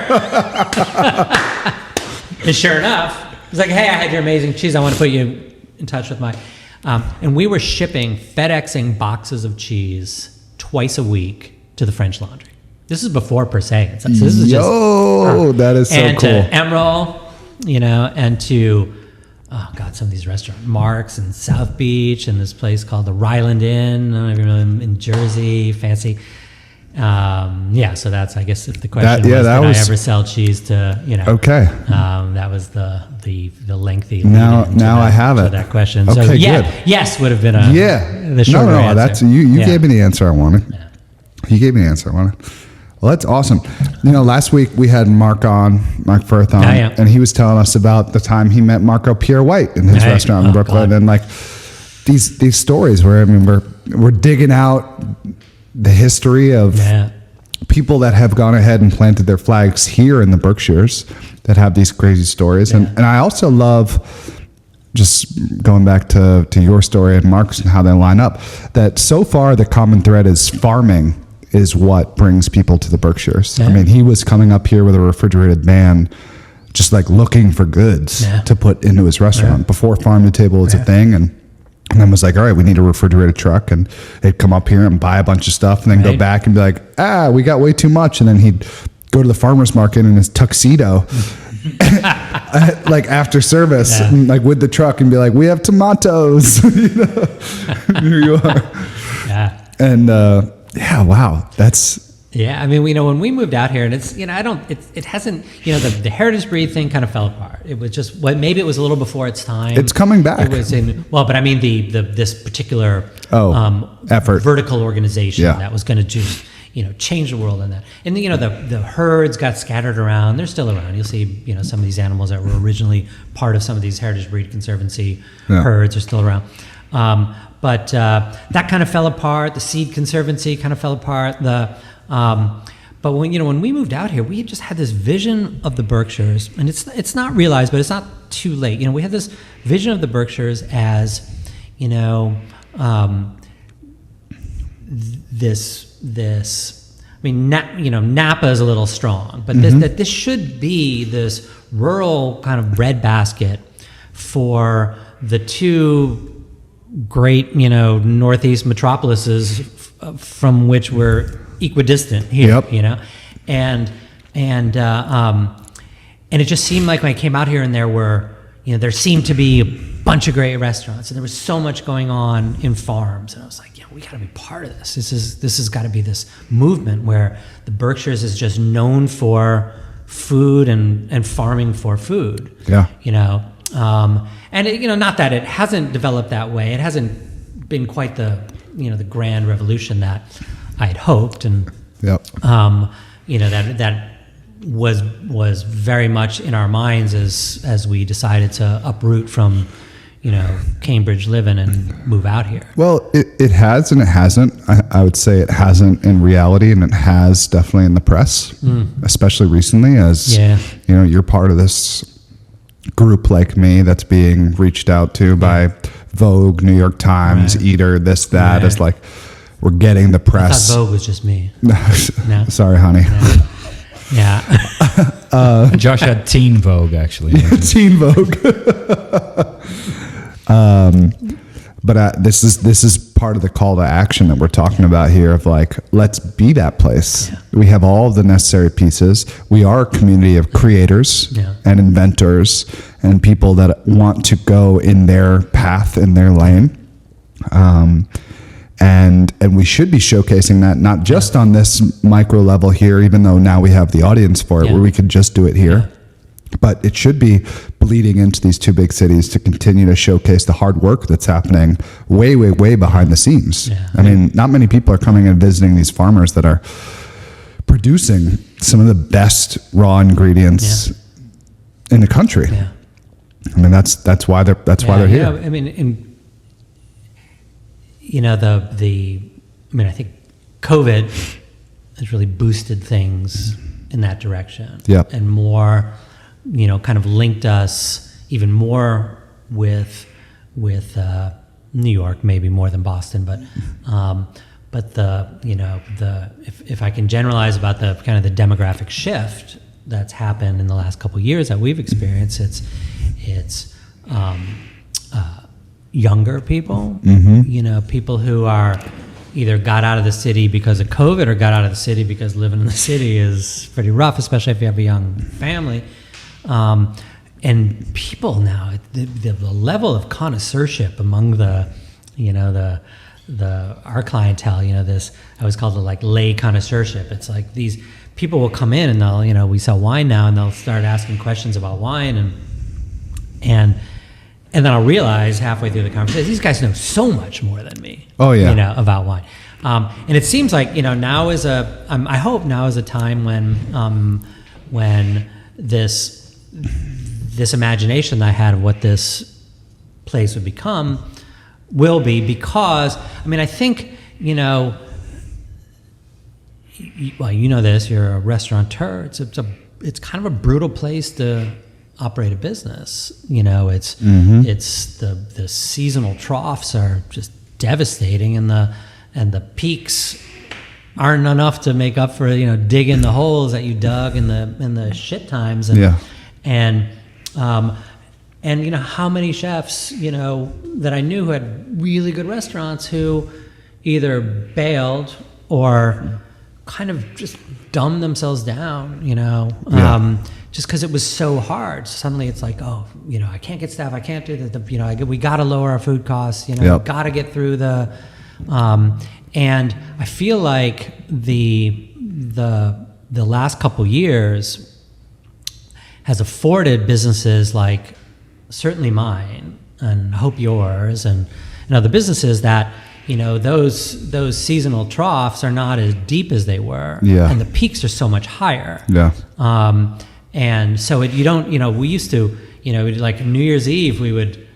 And sure enough, he's like, hey, I had your amazing cheese. I want to put you in touch with my... and we were FedExing boxes of cheese twice a week to the French Laundry. This is before per se. So this is that is so and cool. And to Emerald, and to, oh God, some of these restaurants, Mark's in South Beach, and this place called the Ryland Inn, I don't even know, in Jersey, fancy. So that's, I guess, if the question was, did I ever sell cheese to, Okay. That was the lengthy. Now I have it. That question. Okay, So good. yes would have been the shorter No, answer. that's you gave me the answer I wanted. Yeah. You gave me the answer I wanted. Well, that's awesome. Last week we had Mark Firth on, and he was telling us about the time he met Marco Pierre White in his restaurant in Brooklyn, and like these stories where we're digging out the history of people that have gone ahead and planted their flags here in the Berkshires that have these crazy stories, and I also love, just going back to your story and Mark's and how they line up, that so far the common thread is farming is what brings people to the Berkshires. I mean, he was coming up here with a refrigerated van, just like looking for goods to put into his restaurant before farm to table was a thing, and then was like, all right, we need a refrigerated truck, and they'd come up here and buy a bunch of stuff and then go back and be like, we got way too much, and then he'd go to the farmer's market in his tuxedo like after service, and, like with the truck, and be like, we have tomatoes. Here you are. And wow, that's I mean, when we moved out here, and it's it hasn't, the heritage breed thing kind of fell apart. It was just maybe it was a little before its time. It's coming back. It was but I mean this particular effort, vertical organization that was going to just change the world in that. And the herds got scattered around. They're still around. You'll see some of these animals that were originally part of some of these heritage breed conservancy herds are still around. But that kind of fell apart. The seed conservancy kind of fell apart. But when we moved out here, we just had this vision of the Berkshires, and it's not realized, but it's not too late. We had this vision of the Berkshires as this. I mean, Napa is a little strong, but this should be this rural kind of breadbasket for the two great, Northeast metropolises from which we're equidistant here, and it just seemed like when I came out here and there seemed to be a bunch of great restaurants, and there was so much going on in farms, and I was like, we got to be part of this. This has got to be this movement where the Berkshires is just known for food and farming for food. And it, not that it hasn't developed that way. It hasn't been quite the the grand revolution that I had hoped, and that was very much in our minds as we decided to uproot from Cambridge living and move out here. Well, it has and it hasn't. I would say it hasn't in reality, and it has definitely in the press, especially recently, as you're part of this group like me that's being reached out to by Vogue, New York Times, Eater, this, that. It's like we're getting the press. I thought Vogue was just me. No. Sorry, honey. Yeah. Josh had Teen Vogue, actually. Teen Vogue. But this is part of the call to action that we're talking about here of like, let's be that place. Yeah. We have all of the necessary pieces. We are a community of creators and inventors and people that want to go in their path, in their lane. And we should be showcasing that, not just on this micro level here, even though now we have the audience for it, where we could just do it here. But it should be bleeding into these two big cities to continue to showcase the hard work that's happening way, way, way behind the scenes. Yeah. I mean, not many people are coming and visiting these farmers that are producing some of the best raw ingredients in the country. Yeah. I mean, that's why they're here. I mean, I think COVID has really boosted things in that direction. Yep. And more, kind of linked us even more with New York, maybe more than Boston, but if I can generalize about the kind of the demographic shift that's happened in the last couple of years that we've experienced, it's younger people, people who are either got out of the city because of COVID or got out of the city because living in the city is pretty rough, especially if you have a young family. And people now, the level of connoisseurship among our clientele, this, I always call it like lay connoisseurship. It's like these people will come in and they'll, we sell wine now, and they'll start asking questions about wine, and then I'll realize halfway through the conversation, these guys know so much more than me. Oh yeah, about wine. And it seems like now is I hope now is a time when this imagination that I had of what this place would become will be, because I think this, you're a restaurateur. It's kind of a brutal place to operate a business. It's the seasonal troughs are just devastating, and the peaks aren't enough to make up for digging the holes that you dug in the shit times. And how many chefs that I knew who had really good restaurants who either bailed or kind of just dumbed themselves down, just because it was so hard. Suddenly it's like, I can't get staff, I can't do that. We got to lower our food costs. We got to get through the. And I feel like the last couple years has afforded businesses like certainly mine, and I hope yours, and other businesses that those seasonal troughs are not as deep as they were, and the peaks are so much higher. And so we used to, like New Year's Eve, we would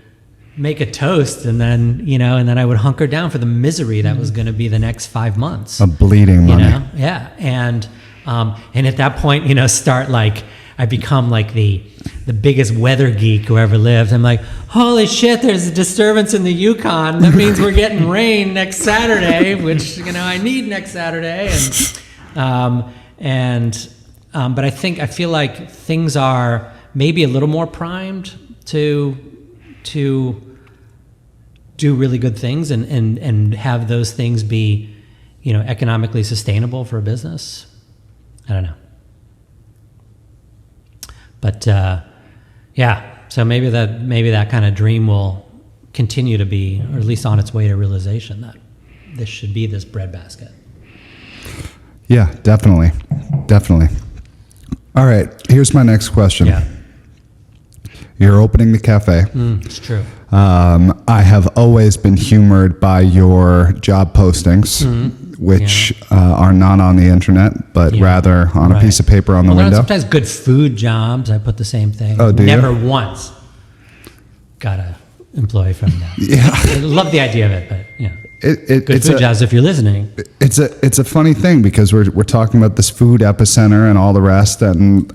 make a toast, and then I would hunker down for the misery that was going to be the next 5 months of bleeding money. And at that point, start like, I become like the biggest weather geek who ever lived. I'm like, holy shit, there's a disturbance in the Yukon. That means we're getting rain next Saturday, which I need next Saturday. But I feel like things are maybe a little more primed to do really good things and have those things be, economically sustainable for a business. I don't know. But so maybe that kind of dream will continue to be, or at least on its way to realization, that this should be this breadbasket. Yeah, definitely. All right, here's my next question. Yeah. You're opening the cafe. It's true. I have always been humored by your job postings, which are not on the internet, but rather on a piece of paper on the window. Sometimes good food jobs, I put the same thing. Oh, do Never you? once got a employee from that. Yeah. I love the idea of it, but good food jobs if you're listening. It's a funny thing because we're talking about this food epicenter and all the rest, and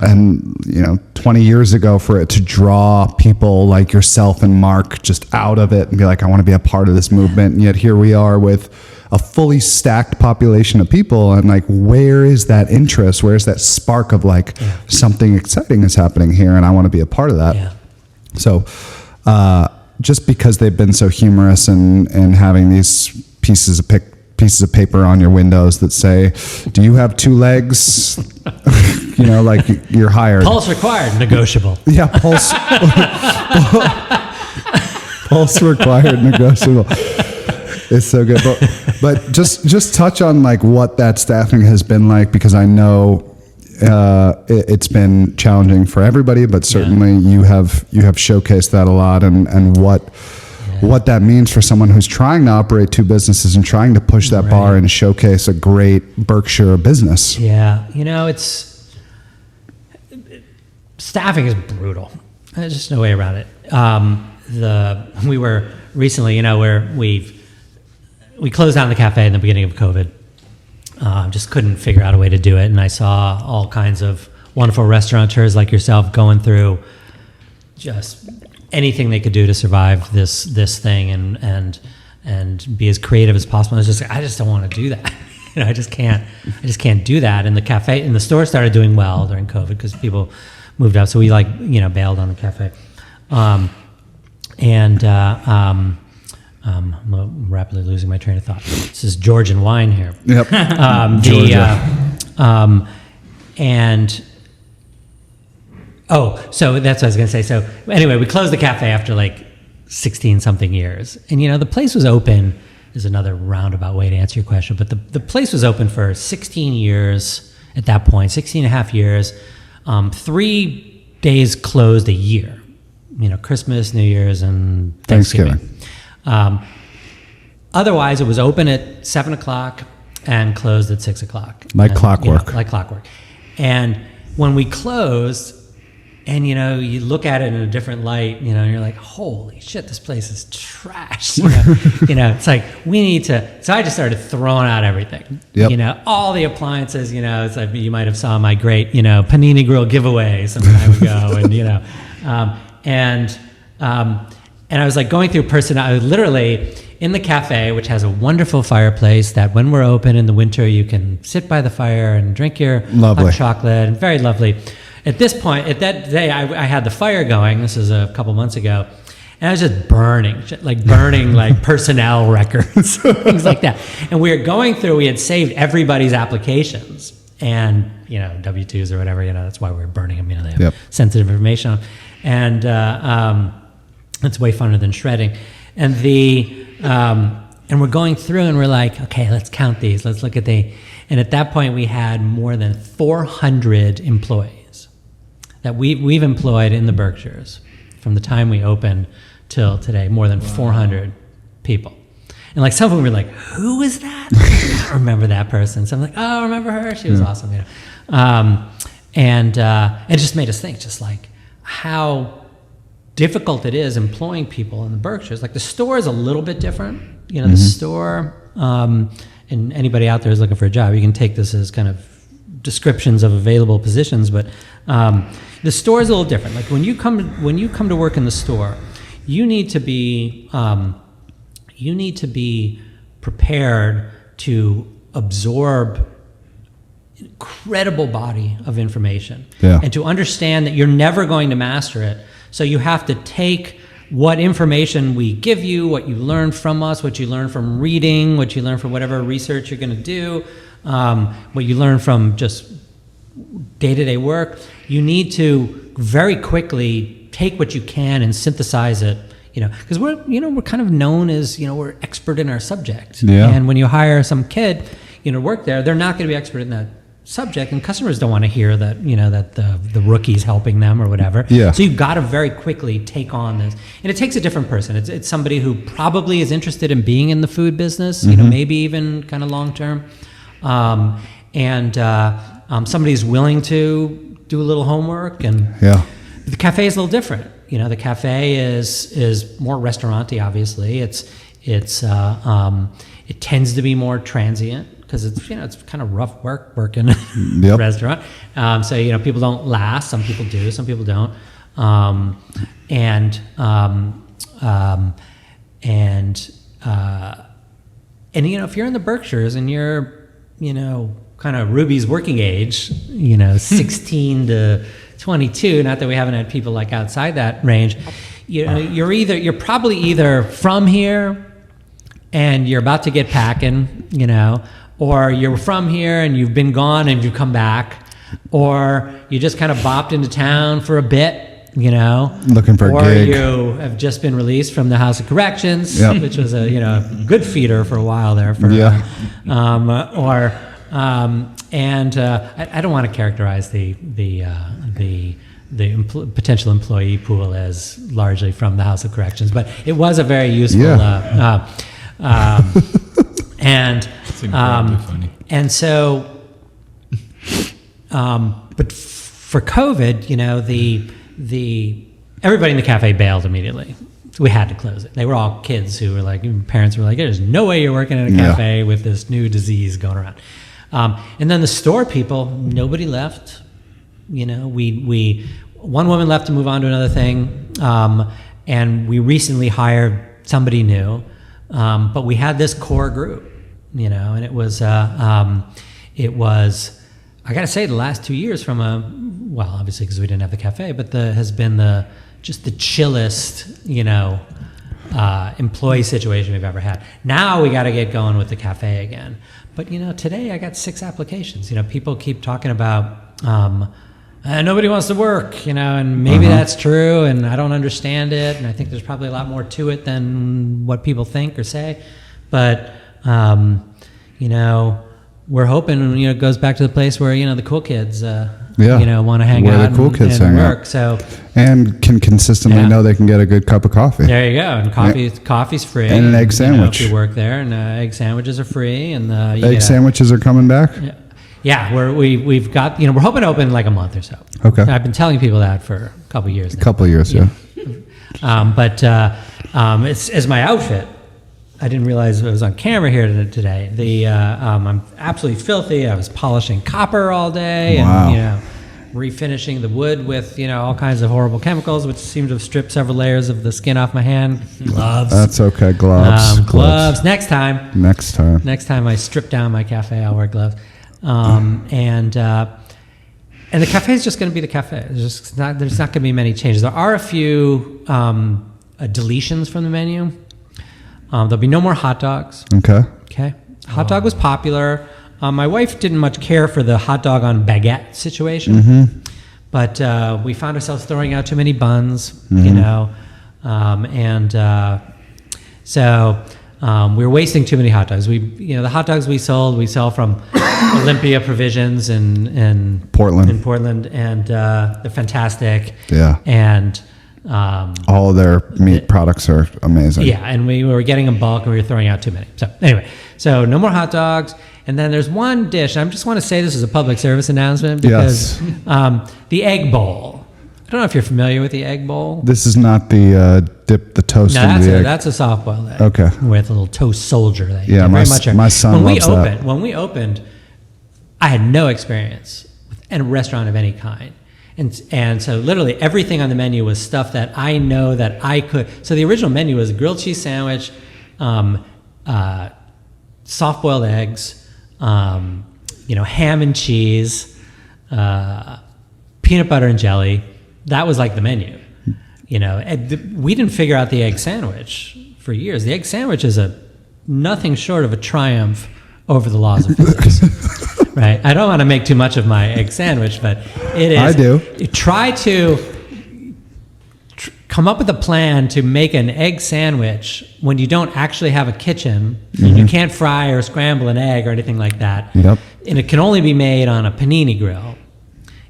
20 years ago for it to draw people like yourself and Mark just out of it and be like, I want to be a part of this movement, and yet here we are with a fully stacked population of people, and like, where is that interest? Where's that spark of like something exciting is happening here, and I want to be a part of that. Yeah. So just because they've been so humorous and having these pieces of paper on your windows that say, do you have 2 legs? Like you're hired. Pulse required, negotiable. Yeah, pulse. Pulse required, negotiable. It's so good. But just touch on like what that staffing has been like, because I know it's been challenging for everybody, but certainly you have showcased that a lot, and what that means for someone who's trying to operate 2 businesses and trying to push that bar and showcase a great Berkshire business. Yeah, staffing is brutal. There's just no way around it. We were recently, where we closed down the cafe in the beginning of COVID. Just couldn't figure out a way to do it, and I saw all kinds of wonderful restaurateurs like yourself going through just anything they could do to survive this thing and be as creative as possible. I just don't want to do that. I just can't do that. And the store started doing well during COVID because people moved out, so we bailed on the cafe. I'm rapidly losing my train of thought. This is Georgian wine here. Yep. So that's what I was going to say. So anyway, we closed the cafe after 16 something years, and the place was open. Is another roundabout way to answer your question, but the place was open for 16 years at that point, 16 and a half years, 3 days closed a year. Christmas, New Year's, and Thanksgiving. Otherwise, it was open at 7 o'clock and closed at 6 o'clock. Like clockwork. Like clockwork. And when we closed, and you look at it in a different light, and you're like, holy shit, this place is trash. It's like, we need to. So I just started throwing out everything. Yep. All the appliances. It's like, you might have saw my great, panini grill giveaway some time ago, and and I was going through I was literally in the cafe, which has a wonderful fireplace that when we're open in the winter, you can sit by the fire and drink your hot chocolate, and very lovely. At this point, at that day, I had the fire going. This is a couple months ago. And I was just burning personnel records, things like that. And we were going through, we had saved everybody's applications and, W-2s or whatever, that's why we were burning them. They have sensitive information on them. And it's way funner than shredding. And and we're going through and we're like, okay, let's count these. Let's look at and at that point we had more than 400 employees that we've employed in the Berkshires from the time we opened till today, more than 400 people. And some of them were like, who is that? I don't remember that person. So I'm like, oh, I remember her. She was awesome. And it just made us think how difficult it is employing people in the Berkshires. The store is a little bit different. The store, and anybody out there who's looking for a job, you can take this as kind of descriptions of available positions, but the store is a little different. When you come to work in the store, you need to be prepared to absorb incredible body of information and to understand that you're never going to master it. So you have to take what information we give you, what you learn from us, what you learn from reading, what you learn from whatever research you're going to do, what you learn from just day-to-day work. You need to very quickly take what you can and synthesize it, because we're kind of known as, we're expert in our subject. Yeah. And when you hire some kid, to work there, they're not going to be expert in that subject, and customers don't want to hear that, that the rookie's helping them or whatever. Yeah. So you've got to very quickly take on this, and it takes a different person. It's somebody who probably is interested in being in the food business, maybe even kind of long term, and somebody who's willing to do a little homework. And the cafe is a little different. The cafe is more restaurant-y, obviously. It tends to be more transient because it's kind of rough working in a restaurant. So people don't last. Some people do. Some people don't. And if you're in the Berkshires and you're kind of Ruby's working age, 16 to 22. Not that we haven't had people like outside that range. You're probably either from here and you're about to get packing, or you're from here and you've been gone and you've come back, or you just kind of bopped into town for a bit, looking for a gig, or you have just been released from the House of Corrections, which was a good feeder for a while there. I don't want to characterize the potential employee pool as largely from the House of Corrections, but it was a very useful. It's incredibly funny. And so, but for COVID, everybody in the cafe bailed immediately. So we had to close it. They were all kids who were like, parents were like, "There's no way you're working in a cafe with this new disease going around." And then the store people, nobody left. One woman left to move on to another thing, and we recently hired somebody new. But we had this core group, and it was I got to say, the last 2 years obviously because we didn't have the cafe, but has been just the chillest, employee situation we've ever had. Now we got to get going with the cafe again. But, today I got 6 applications. People keep talking about nobody wants to work, and maybe that's true, and I don't understand it, and I think there's probably a lot more to it than what people think or say. But, we're hoping, it goes back to the place where, the cool kids, want to hang out where the cool kids and hang work. out. So, and can consistently know they can get a good cup of coffee. There you go. And coffee's free. And an egg sandwich. If you work there, and egg sandwiches are free. And egg sandwiches are coming back? Yeah, we've got, we're hoping to open in like a month or so. Okay. I've been telling people that for a couple of years now. But it's my outfit. I didn't realize it was on camera here today. I'm absolutely filthy. I was polishing copper all day and refinishing the wood with all kinds of horrible chemicals, which seemed to have stripped several layers of the skin off my hand. Gloves. That's okay. Gloves. Next time I strip down my cafe, I'll wear gloves. And the cafe is just going to be the cafe. There's not going to be many changes. There are a few deletions from the menu. There'll be no more hot dogs. Okay. Hot dog was popular. My wife didn't much care for the hot dog on baguette situation, but we found ourselves throwing out too many buns, so we were wasting too many hot dogs. The hot dogs we sell from Olympia Provisions in Portland, and they're fantastic. Yeah. And all of their meat products are amazing. Yeah, and we were getting in bulk and we were throwing out too many. So anyway, no more hot dogs. And then there's one dish, and I just want to say this as a public service announcement because the egg bowl. I don't know if you're familiar with the egg bowl. This is not the dip the toast into the egg. That's a soft-boiled egg. Okay. With a little toast soldier. That yeah, my son loves that. When we opened, I had no experience with a restaurant of any kind. And so literally everything on the menu was stuff that I know that I could. So the original menu was a grilled cheese sandwich, soft-boiled eggs, ham and cheese, peanut butter and jelly. That was like the menu. We didn't figure out the egg sandwich for years. The egg sandwich is nothing short of a triumph over the laws of physics. Right. I don't want to make too much of my egg sandwich, but it is. I do. Try to come up with a plan to make an egg sandwich when you don't actually have a kitchen and you can't fry or scramble an egg or anything like that. Yep. And it can only be made on a panini grill.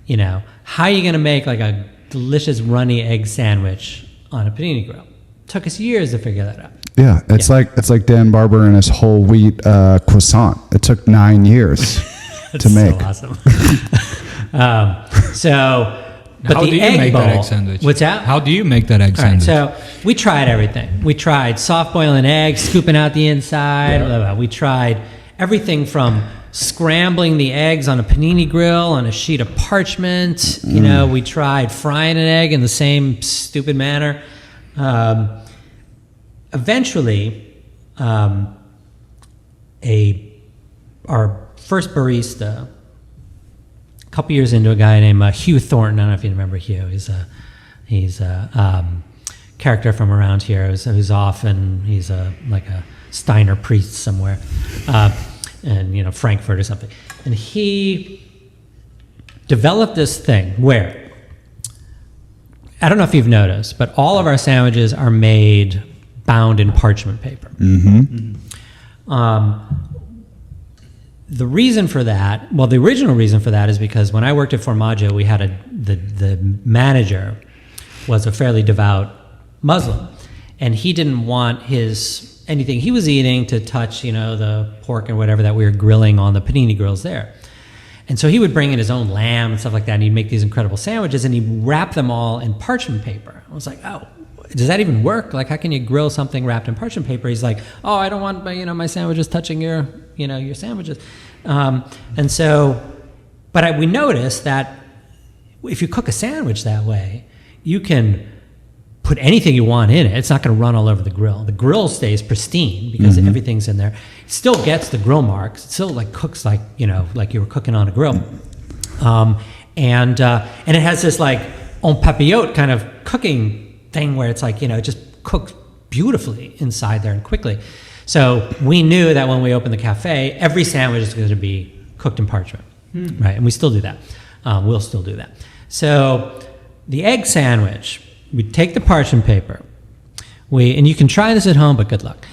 You know, how are you going to make like a delicious runny egg sandwich on a panini grill? It took us years to figure that out. Yeah, it's like Dan Barber and his whole wheat croissant. It took 9 years to make. So awesome. But how the do you egg make bowl, that egg sandwich? What's that? How do you make that egg sandwich? So we tried everything. We tried soft boiling eggs, scooping out the inside. Blah, blah, blah. We tried everything from scrambling the eggs on a panini grill on a sheet of parchment. You know, we tried frying an egg in the same stupid manner. Eventually, our first barista, a couple years into, a guy named Hugh Thornton. I don't know if you remember Hugh. He's a character from around here who's off, and he's like a Steiner priest somewhere, and Frankfurt or something. And he developed this thing where, I don't know if you've noticed, but all of our sandwiches are made bound in parchment paper. The reason for that, well, the original reason for that is because when I worked at Formaggio, we had the manager was a fairly devout Muslim, and he didn't want anything he was eating to touch, the pork and whatever that we were grilling on the panini grills there. And so he would bring in his own lamb and stuff like that, and he'd make these incredible sandwiches, and he'd wrap them all in parchment paper. I was like, oh, does that even work? Like, how can you grill something wrapped in parchment paper? He's like, oh, I don't want my sandwiches touching your sandwiches. And so, but we noticed that if you cook a sandwich that way, you can put anything you want in it. It's not going to run all over the grill. The grill stays pristine because everything's in there. It still gets the grill marks. It still cooks like you were cooking on a grill. And it has this like en papillote kind of cooking thing where it's like, it just cooks beautifully inside there and quickly. So we knew that when we opened the cafe, every sandwich is going to be cooked in parchment, right? And we still do that. We'll still do that. So the egg sandwich, we take the parchment paper, and you can try this at home, but good luck.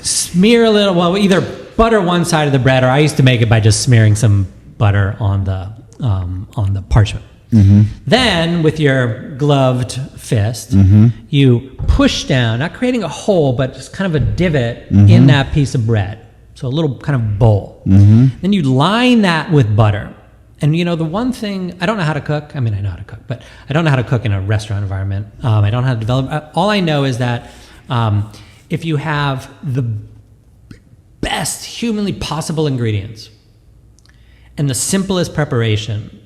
Smear a little, either butter one side of the bread, or I used to make it by just smearing some butter on the parchment. Then, with your gloved fist, you push down, not creating a hole, but just kind of a divot in that piece of bread. So a little kind of bowl. Then you line that with butter. And the one thing, I don't know how to cook. I mean, I know how to cook, but I don't know how to cook in a restaurant environment. I don't know how to develop. All I know is that if you have the best humanly possible ingredients and the simplest preparation,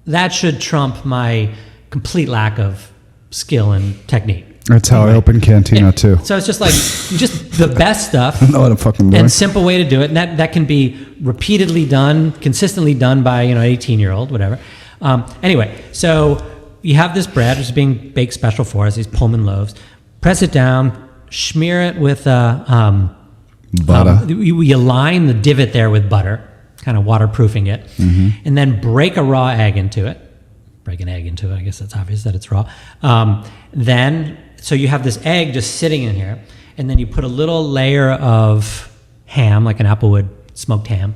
that should trump my complete lack of skill and technique. That's how I open Cantina too. So it's just like the best stuff. I know what I'm fucking doing. And simple way to do it. And that can be repeatedly done, consistently done by an 18-year-old, whatever. Anyway, so you have this bread, which is being baked special for us, these Pullman loaves. Press it down, smear it with butter. You line the divot there with butter, kind of waterproofing it, and then break a raw egg into it. Break an egg into it. I guess that's obvious that it's raw. So you have this egg just sitting in here, and then you put a little layer of ham, like an Applewood smoked ham,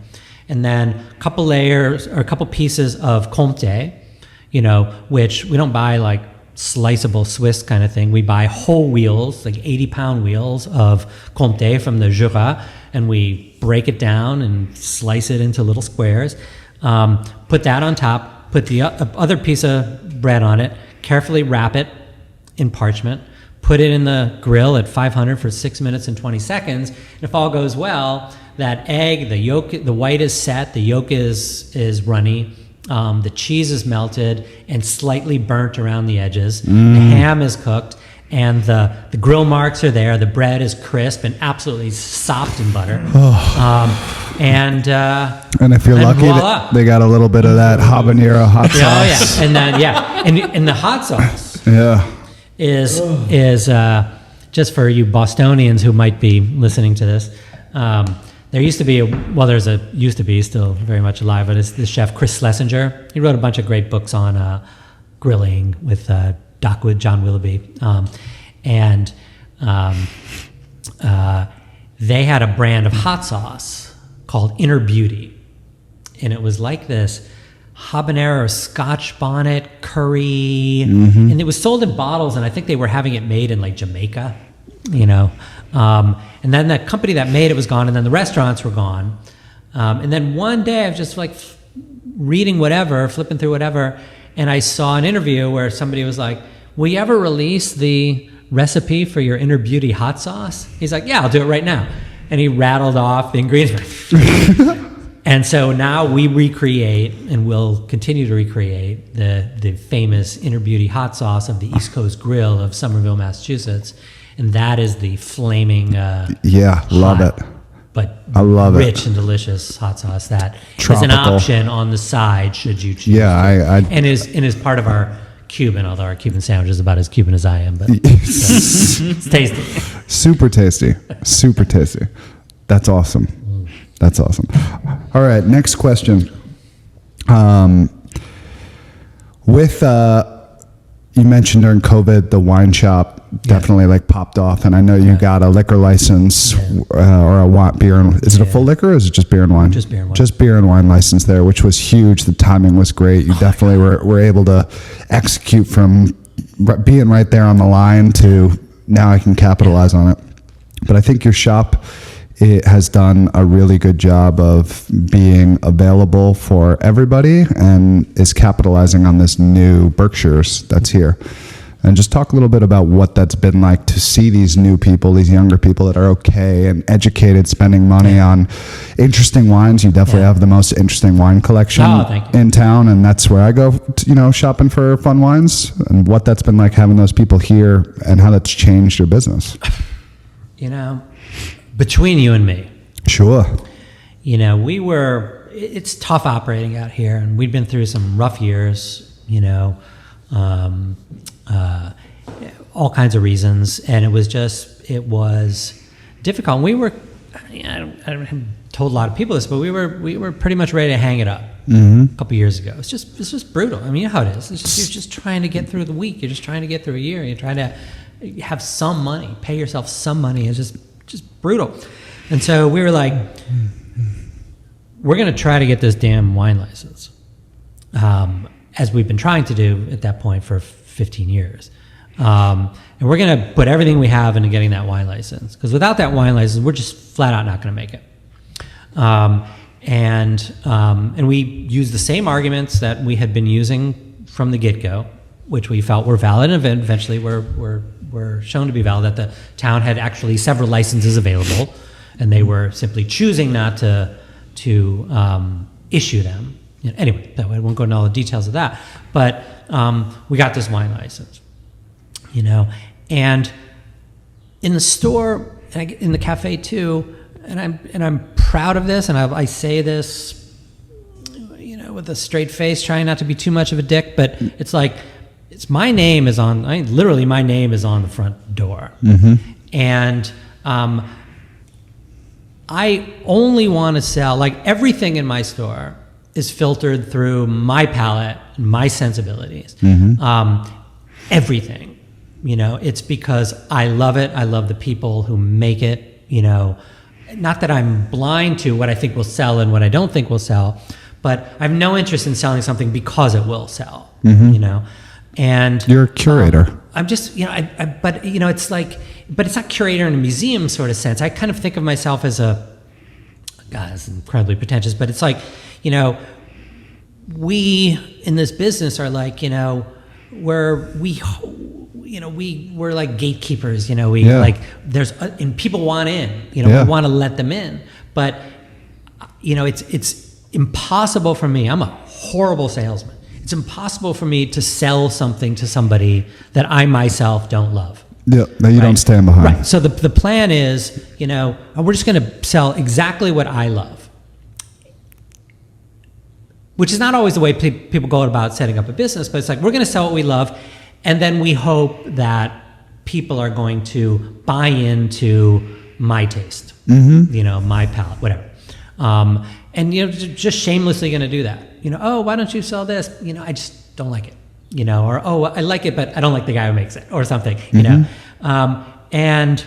and then a couple layers or a couple pieces of comté, which we don't buy like sliceable Swiss kind of thing. We buy whole wheels, like 80-pound wheels of comté from the Jura, and we break it down and slice it into little squares. Put that on top, put the other piece of bread on it, carefully wrap it in parchment, put it in the grill at 500 for 6 minutes and 20 seconds. And if all goes well, that egg, the yolk, the white is set, the yolk is runny, the cheese is melted and slightly burnt around the edges. The ham is cooked, and the grill marks are there. The bread is crisp and absolutely sopped in butter. And if you're lucky, they got a little bit of that habanero hot sauce. Oh yeah, and then and the hot sauce. Is just for you Bostonians who might be listening to this. There used to be still very much alive, but it's the chef Chris Schlesinger. He wrote a bunch of great books on grilling with Dockwood, John Willoughby, and they had a brand of hot sauce called Inner Beauty, and it was like this habanero Scotch bonnet curry, and it was sold in bottles, and I think they were having it made in like Jamaica, and then the company that made it was gone, and then the restaurants were gone, and then one day I was just like reading whatever, flipping through whatever, and I saw an interview where somebody was like, will you ever release the recipe for your Inner Beauty hot sauce? He's like, yeah, I'll do it right now. And he rattled off the ingredients. And so now we recreate, and will continue to recreate, the famous Inner Beauty hot sauce of the East Coast Grill of Somerville, Massachusetts. And that is the flaming love it. But I love rich and delicious hot sauce that Tropical. is an option on the side should you choose. Yeah, and is part of our Cuban, although our Cuban sandwich is about as Cuban as I am, but it's tasty. Super tasty. Super tasty. That's awesome. That's awesome. All right, next question. You mentioned during COVID, the wine shop definitely like popped off, and I know you got a liquor license or a beer and is it a full liquor or is it just beer and wine? Just beer and wine. Just beer and wine license there, which was huge. The timing was great. You definitely were able to execute from being right there on the line to now I can capitalize on it. But I think your shop, it has done a really good job of being available for everybody and is capitalizing on this new Berkshires that's here. And just talk a little bit about what that's been like to see these new people, these younger people that are okay and educated, spending money on interesting wines. You definitely have the most interesting wine collection in town, and that's where I go, shopping for fun wines, and what that's been like having those people here and how that's changed your business. Between you and me. Sure. It's tough operating out here, and we'd been through some rough years, all kinds of reasons, and it was difficult. We were, I told a lot of people this, but we were pretty much ready to hang it up a couple years ago. It's just brutal. I mean, you know how it is. You're just trying to get through the week. You're just trying to get through a year. You're trying to have some money, pay yourself some money. It's just brutal. And so we were like, we're going to try to get this damn wine license, as we've been trying to do at that point for 15 years. And we're going to put everything we have into getting that wine license, because without that wine license, we're just flat out not going to make it. And we used the same arguments that we had been using from the get-go, which we felt were valid, and eventually were shown to be valid, that the town had actually several licenses available, and they were simply choosing not to issue them. Anyway, I won't go into all the details of that, but we got this wine license, and in the store, and in the cafe too, and I'm proud of this, and I say this, with a straight face, trying not to be too much of a dick, but it's like, my name is on the front door, and I only want to sell, like, everything in my store is filtered through my palate, my sensibilities. Everything, it's because I love it. I love the people who make it, not that I'm blind to what I think will sell and what I don't think will sell, but I have no interest in selling something because it will sell, and you're a curator. I'm just, but it's like, but it's not curator in a museum sort of sense. I kind of think of myself as it's incredibly pretentious, but it's like, we in this business are like, we're like gatekeepers, like and people want in, we want to let them in, but it's impossible for me. I'm a horrible salesman. It's impossible for me to sell something to somebody that I myself don't love. Yeah, that you don't stand behind. Right. So the plan is, we're just going to sell exactly what I love, which is not always the way people go about setting up a business, but it's like, we're going to sell what we love, and then we hope that people are going to buy into my taste, my palate, whatever. And just shamelessly going to do that. Why don't you sell this? I just don't like it. or, oh, I like it, but I don't like the guy who makes it, or something, you know. And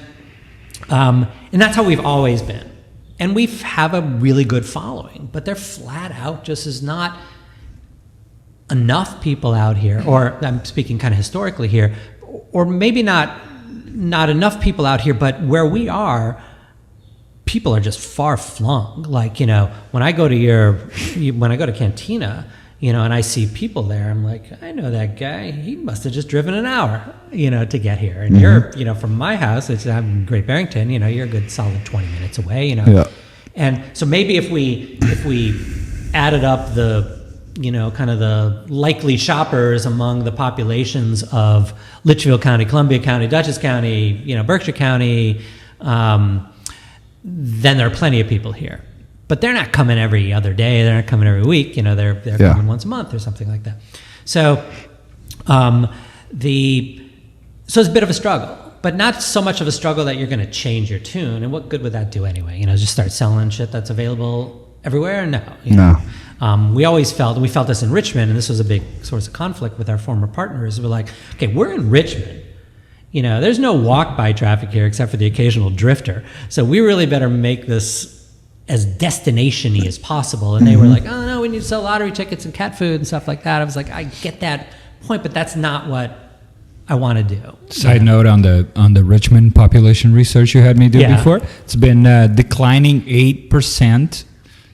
that's how we've always been. And we have a really good following, but there flat out just is not enough people out here, or I'm speaking kind of historically here, or maybe not enough people out here, but where we are, people are just far flung. Like, when I go to Cantina, and I see people there, I'm like, I know that guy. He must have just driven an hour, to get here. And you're, from my house, I'm in Great Barrington, you're a good solid 20 minutes away, Yeah. And so maybe if we added up the, kind of the likely shoppers among the populations of Litchfield County, Columbia County, Dutchess County, Berkshire County, then there are plenty of people here. But they're not coming every other day. They're not coming every week. They're coming once a month or something like that. So, so it's a bit of a struggle, but not so much of a struggle that you're going to change your tune. And what good would that do anyway? Just start selling shit that's available everywhere? No. No. We always felt, and we felt this in Richmond, and this was a big source of conflict with our former partners. We're like, okay, we're in Richmond. There's no walk-by traffic here except for the occasional drifter. So we really better make this as destination-y as possible. And they were like, oh no, we need to sell lottery tickets and cat food and stuff like that. I was like, I get that point, but that's not what I want to do. Side note on the Richmond population research you had me do before, it's been declining 8%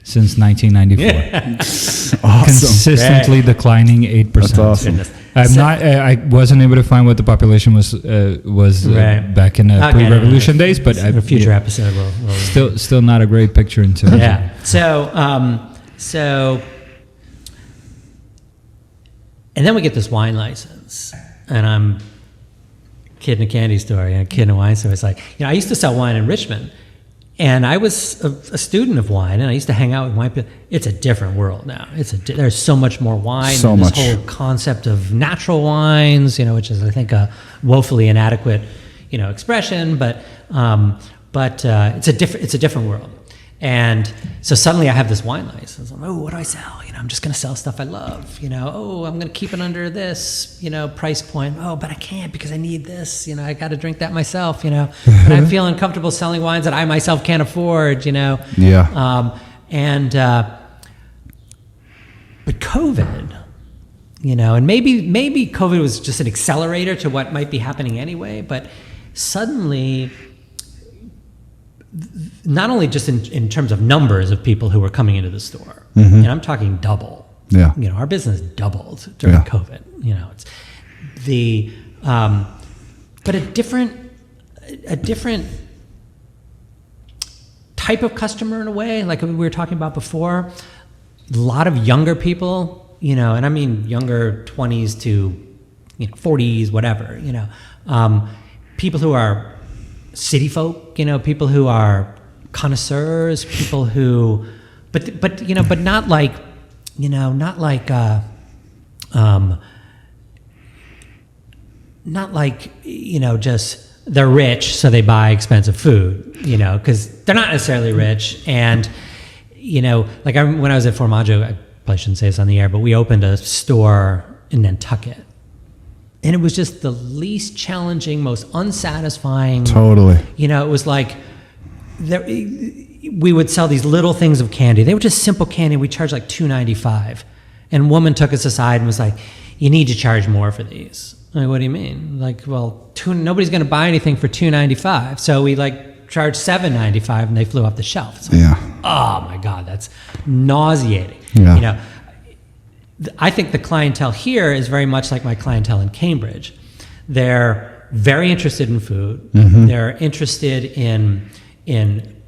since 1994. Awesome. Consistently declining 8%. That's awesome. Goodness. I wasn't able to find what the population was back in the pre-revolution days, but a future episode will still not a great picture in terms. Yeah. So and then we get this wine license, and I'm a kid in a candy store and a kid in a wine store. It's like, I used to sell wine in Richmond. And I was a student of wine, and I used to hang out with wine people. It's a different world now. There's so much more wine. So this much. whole concept of natural wines, which is, I think, a woefully inadequate, expression. But it's a different world. And so suddenly I have this wine license. I'm, what do I sell? I'm just going to sell stuff I love. I'm going to keep it under this, price point. Oh, but I can't because I need this. I got to drink that myself. But I'm feeling comfortable selling wines that I myself can't afford. Yeah. But COVID, and maybe COVID was just an accelerator to what might be happening anyway. But suddenly, not only just in terms of numbers of people who were coming into the store, and I'm talking double. Yeah. Our business doubled during COVID. It's the but a different type of customer in a way, like we were talking about before. A lot of younger people, and I mean younger 20s to 40s, whatever. People who are city folk, people who are connoisseurs, people who, but not like, just they're rich so they buy expensive food, because they're not necessarily rich. And like when I was at Formaggio, I probably shouldn't say this on the air, but we opened a store in Nantucket. And it was just the least challenging, most unsatisfying. Totally. It was like we would sell these little things of candy. They were just simple candy. We charged like $2.95. And a woman took us aside and was like, "You need to charge more for these." I'm like, what do you mean? Like, well, nobody's going to buy anything for $2.95. So we charged $7.95, and they flew off the shelf. Like, oh my God, that's nauseating. Yeah. I think the clientele here is very much like my clientele in Cambridge. They're very interested in food. They're interested in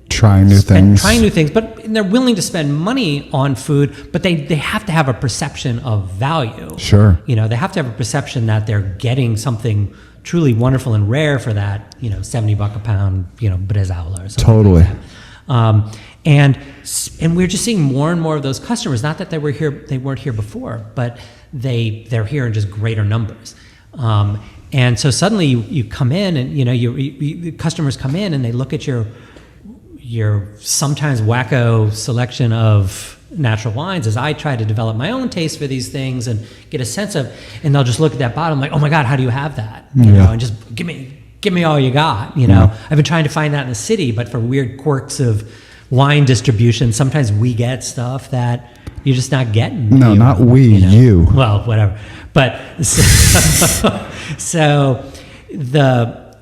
trying new things, but they're willing to spend money on food, but they have to have a perception of value. Sure. They have to have a perception that they're getting something truly wonderful and rare for that, $70 a pound, bresaola or something. Totally. Like that. And we're just seeing more and more of those customers. Not that they weren't here before, but they're here in just greater numbers. And so suddenly you come in, and you customers come in and they look at your sometimes wacko selection of natural wines is I try to develop my own taste for these things and get a sense of, and they'll just look at that bottle like, oh my God, how do you have that? You know, and just give me all you got, you know. I've been trying to find that in the city, but for weird quirks of wine distribution, sometimes we get stuff that you're just not getting. No, not we, you. Well, whatever. But so the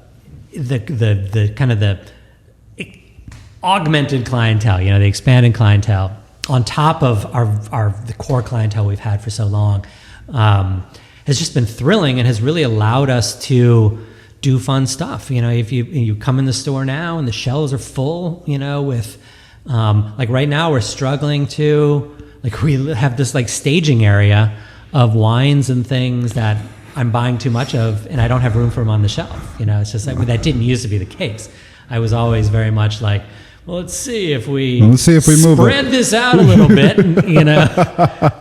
kind of the augmented clientele, you know, the expanded clientele on top of the core clientele we've had for so long, has just been thrilling and has really allowed us to do fun stuff. You know, if you come in the store now and the shelves are full, you know, with like right now we're struggling to, like, we have this like staging area of wines and things that I'm buying too much of and I don't have room for them on the shelf. You know, it's just like, well, that didn't used to be the case. I was always very much like, well, let's see if we move spread this out a little bit and, you know,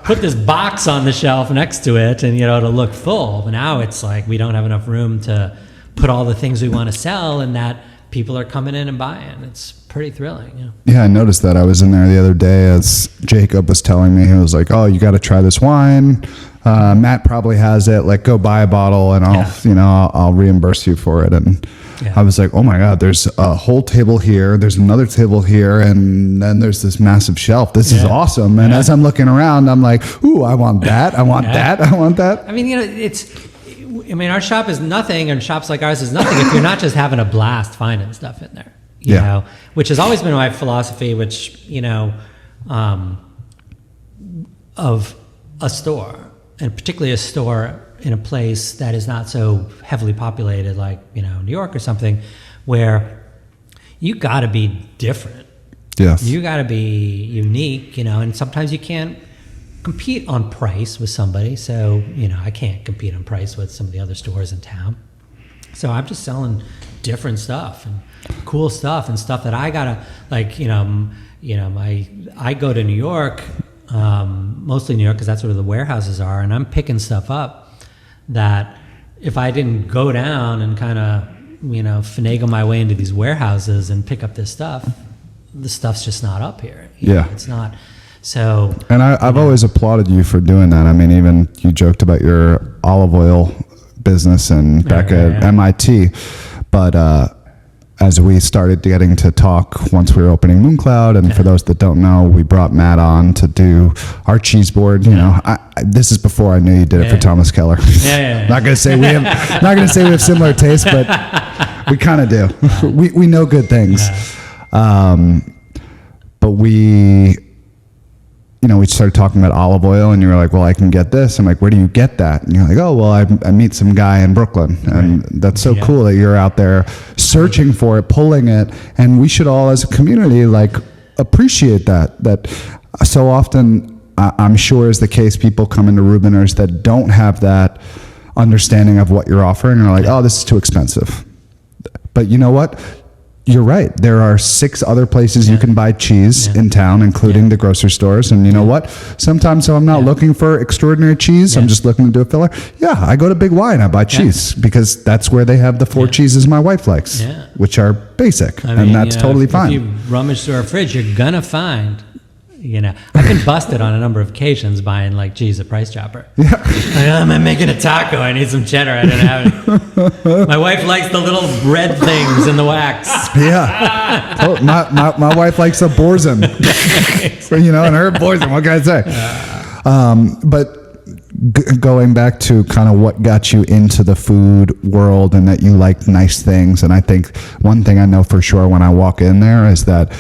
put this box on the shelf next to it and, you know, it'll look full. But now it's like we don't have enough room to put all the things we want to sell and that people are coming in and buying. It's pretty thrilling. You know? Yeah, I noticed that. I was in there the other day as Jacob was telling me, he was like, oh, you got to try this wine. Matt probably has it. Like, go buy a bottle and I'll reimburse you for it. And I was like, oh my God, there's a whole table here. There's another table here. And then there's this massive shelf. This is awesome. And as I'm looking around, I'm like, ooh, I want that. I want that. I want that. I mean, you know, our shop is nothing, and shops like ours is nothing if you're not just having a blast finding stuff in there, you know, which has always been my philosophy, which, you know, of a store, and particularly a store in a place that is not so heavily populated like, you know, New York or something, where you got to be different. Yes. You got to be unique, you know, and sometimes you can't compete on price with somebody. So, you know, I can't compete on price with some of the other stores in town. So I'm just selling different stuff and cool stuff and stuff that I gotta, like, I go to New York, mostly New York, because that's where the warehouses are, and I'm picking stuff up that if I didn't go down and kind of, you know, finagle my way into these warehouses and pick up this stuff, the stuff's just not up here. You know, it's not. So, and I've always applauded you for doing that. I mean, even you joked about your olive oil business and back at MIT, but as we started getting to talk once we were opening Mooncloud, and for those that don't know, we brought Matt on to do our cheese board. You know, this is before I knew you did it for Thomas Keller. Not gonna say we have similar tastes, but we kind of do. We know good things, but we started talking about olive oil, and you were like, well, I can get this. I'm like, where do you get that? And you're like, oh, well, I meet some guy in Brooklyn. And that's so cool that you're out there searching for it, pulling it. And we should all, as a community, like, appreciate that so often, I'm sure is the case, people come into Rubiners that don't have that understanding of what you're offering, and are like, oh, this is too expensive. But you know what? You're right. There are 6 other places you can buy cheese in town, including the grocery stores. And you know what? Sometimes if I'm not looking for extraordinary cheese, I'm just looking to do a filler. Yeah, I go to Big Y and I buy cheese because that's where they have the 4 cheeses my wife likes, which are basic. And that's totally fine. If you rummage through our fridge, you're going to find, you know, I've been busted on a number of occasions buying, like, cheese at Price Chopper. Yeah. Like, I'm making a taco. I need some cheddar. I don't have any. My wife likes the little red things in the wax. Yeah. My wife likes a Borzen. You know, and her Borzen, what can I say? But going back to kind of what got you into the food world and that you like nice things, and I think one thing I know for sure when I walk in there is that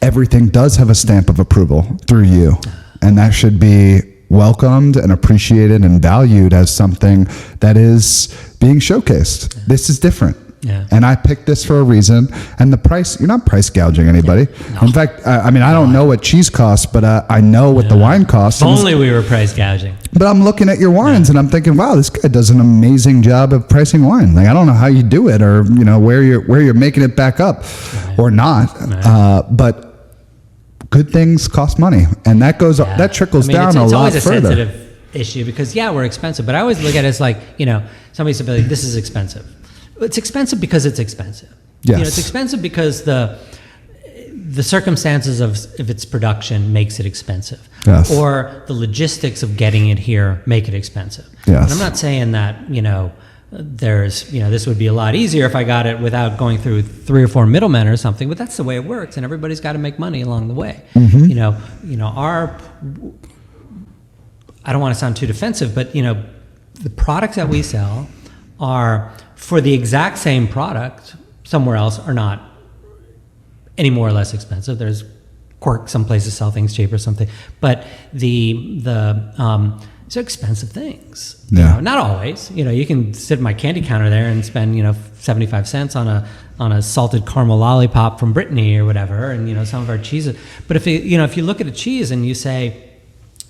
everything does have a stamp of approval through you, and that should be welcomed and appreciated and valued as something that is being showcased. This is different. And I picked this for a reason. And the price, you're not price gouging anybody. No. In fact, I mean, I don't know what cheese costs, but I know what the wine costs. If only we were price gouging. But I'm looking at your wines and I'm thinking, wow, this guy does an amazing job of pricing wine. Like, I don't know how you do it, or, you know, where you're making it back up or not. But good things cost money, and that goes that trickles down a lot further. It's always a sensitive issue because we're expensive, but I always look at it as like, you know, somebody said, like, this is expensive. It's expensive because it's expensive. Yes. You know, it's expensive because the the circumstances of its production makes it expensive, Yes. or the logistics of getting it here make it expensive. Yes. And I'm not saying that there's this would be a lot easier if I got it without going through 3 or 4 middlemen or something, but that's the way it works, and everybody's got to make money along the way. I don't want to sound too defensive, but the products that we sell are for the exact same product somewhere else are not any more or less expensive. There's quirks, some places sell things cheaper, something, but these are expensive things. Yeah. Not always. You can sit at my candy counter there and spend 75 cents on a salted caramel lollipop from Brittany or whatever, and some of our cheeses. But if you look at a cheese and you say,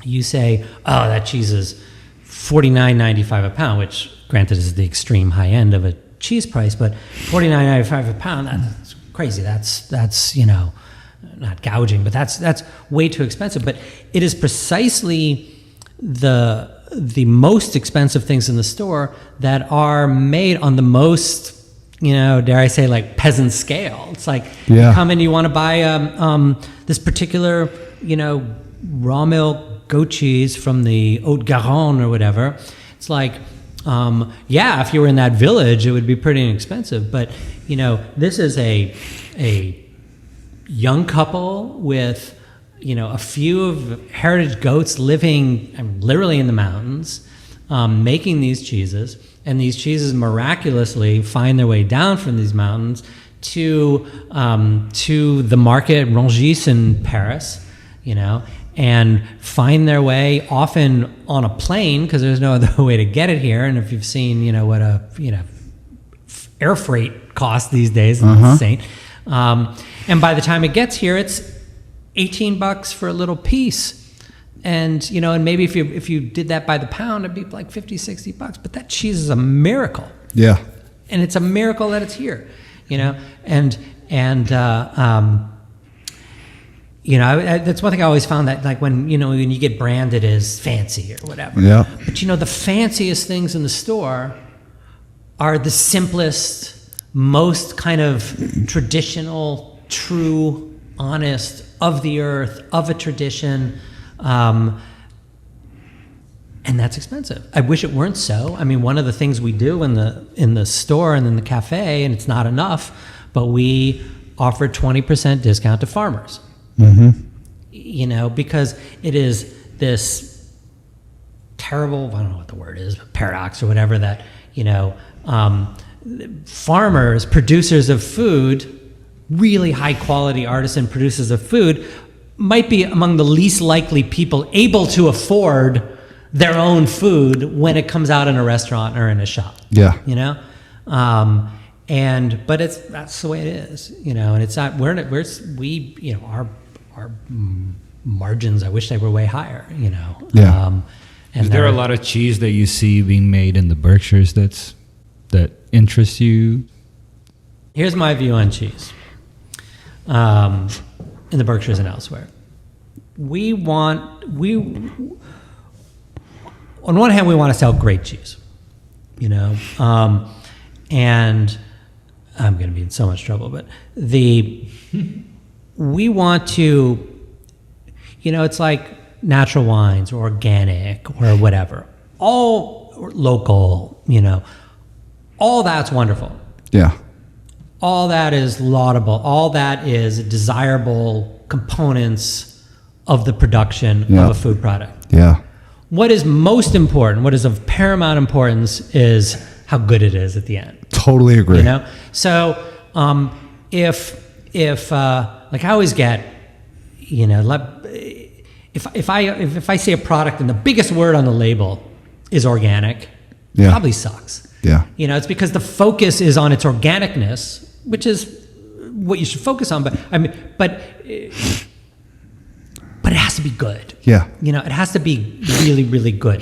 oh, that cheese is $49.95 a pound, which granted is the extreme high end of a cheese price, but $49.95 a pound, that's crazy. That's not gouging, but that's way too expensive. But it is precisely the most expensive things in the store that are made on the most, dare I say, like peasant scale. It's like you come in, you want to buy this particular, raw milk goat cheese from the Haute-Garonne or whatever. It's like, if you were in that village, it would be pretty inexpensive. But, this is a young couple with, a few of heritage goats living literally in the mountains, making these cheeses. And these cheeses miraculously find their way down from these mountains to the market Rungis in Paris, and find their way often on a plane because there's no other way to get it here. And if you've seen, what air freight costs these days, it's insane. And by the time it gets here, it's $18 for a little piece. And, and maybe if you did that by the pound, it'd be like $50-$60. But that cheese is a miracle. Yeah. And it's a miracle that it's here, that's one thing I always found, that like when you get branded as fancy or whatever. Yeah. But the fanciest things in the store are the simplest, most kind of traditional, true, honest, of the earth, of a tradition. And that's expensive. I wish it weren't so. I mean, one of the things we do in the store and in the cafe, and it's not enough, but we offer 20% discount to farmers. Because it is this terrible, I don't know what the word is, but paradox or whatever, that, farmers, producers of food, really high quality artisan producers of food, might be among the least likely people able to afford their own food when it comes out in a restaurant or in a shop. Yeah. But that's the way it is, and it's not, our margins, I wish they were way higher, Yeah. And is there a lot of cheese that you see being made in the Berkshires that interests you? Here's my view on cheese. In the Berkshires and elsewhere. On one hand, we want to sell great cheese, and I'm going to be in so much trouble, but we want to, it's like natural wines or organic or whatever, all local, all that's wonderful. Yeah. All that is laudable. All that is desirable components of the production of a food product. Yeah. What is most important, what is of paramount importance, is how good it is at the end. Totally agree. So if like I always get, if I see a product and the biggest word on the label is organic, it probably sucks. Yeah. It's because the focus is on its organicness, which is what you should focus on. But it has to be good. Yeah. It has to be really, really good.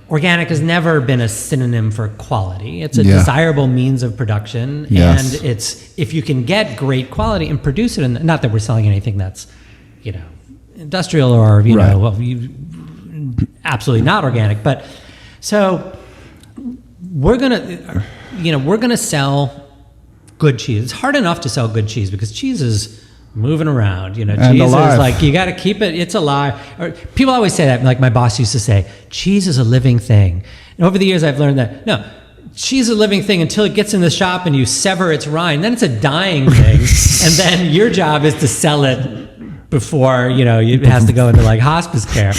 Organic has never been a synonym for quality. It's a desirable means of production. Yes. And it's, if you can get great quality and produce it, and not that we're selling anything that's, industrial or, absolutely not organic. But so we're going to sell good cheese. It's hard enough to sell good cheese because cheese is moving around. You know, and cheese alive. is like, you got to keep it. It's alive. Or people always say that. Like my boss used to say, cheese is a living thing. And over the years, I've learned that no. Cheese is a living thing until it gets in the shop and you sever its rind. Then it's a dying thing, and then your job is to sell it before it has to go into like hospice care.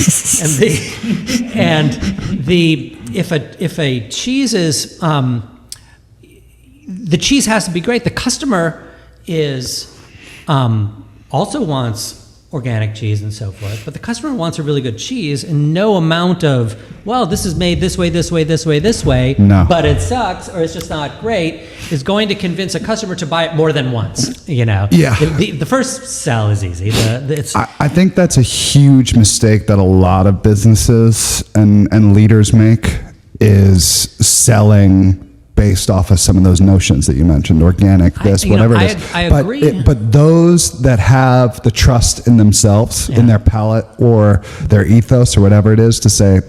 If a cheese is the cheese has to be great. The customer is also wants organic cheese and so forth, but the customer wants a really good cheese, and no amount of, well, this is made this way, no. but it sucks or it's just not great, is going to convince a customer to buy it more than once. Yeah. The first sell is easy. I think that's a huge mistake that a lot of businesses and leaders make, is selling based off of some of those notions that you mentioned, organic, whatever it is. I agree. But those that have the trust in themselves, in their palate or their ethos or whatever it is, to say,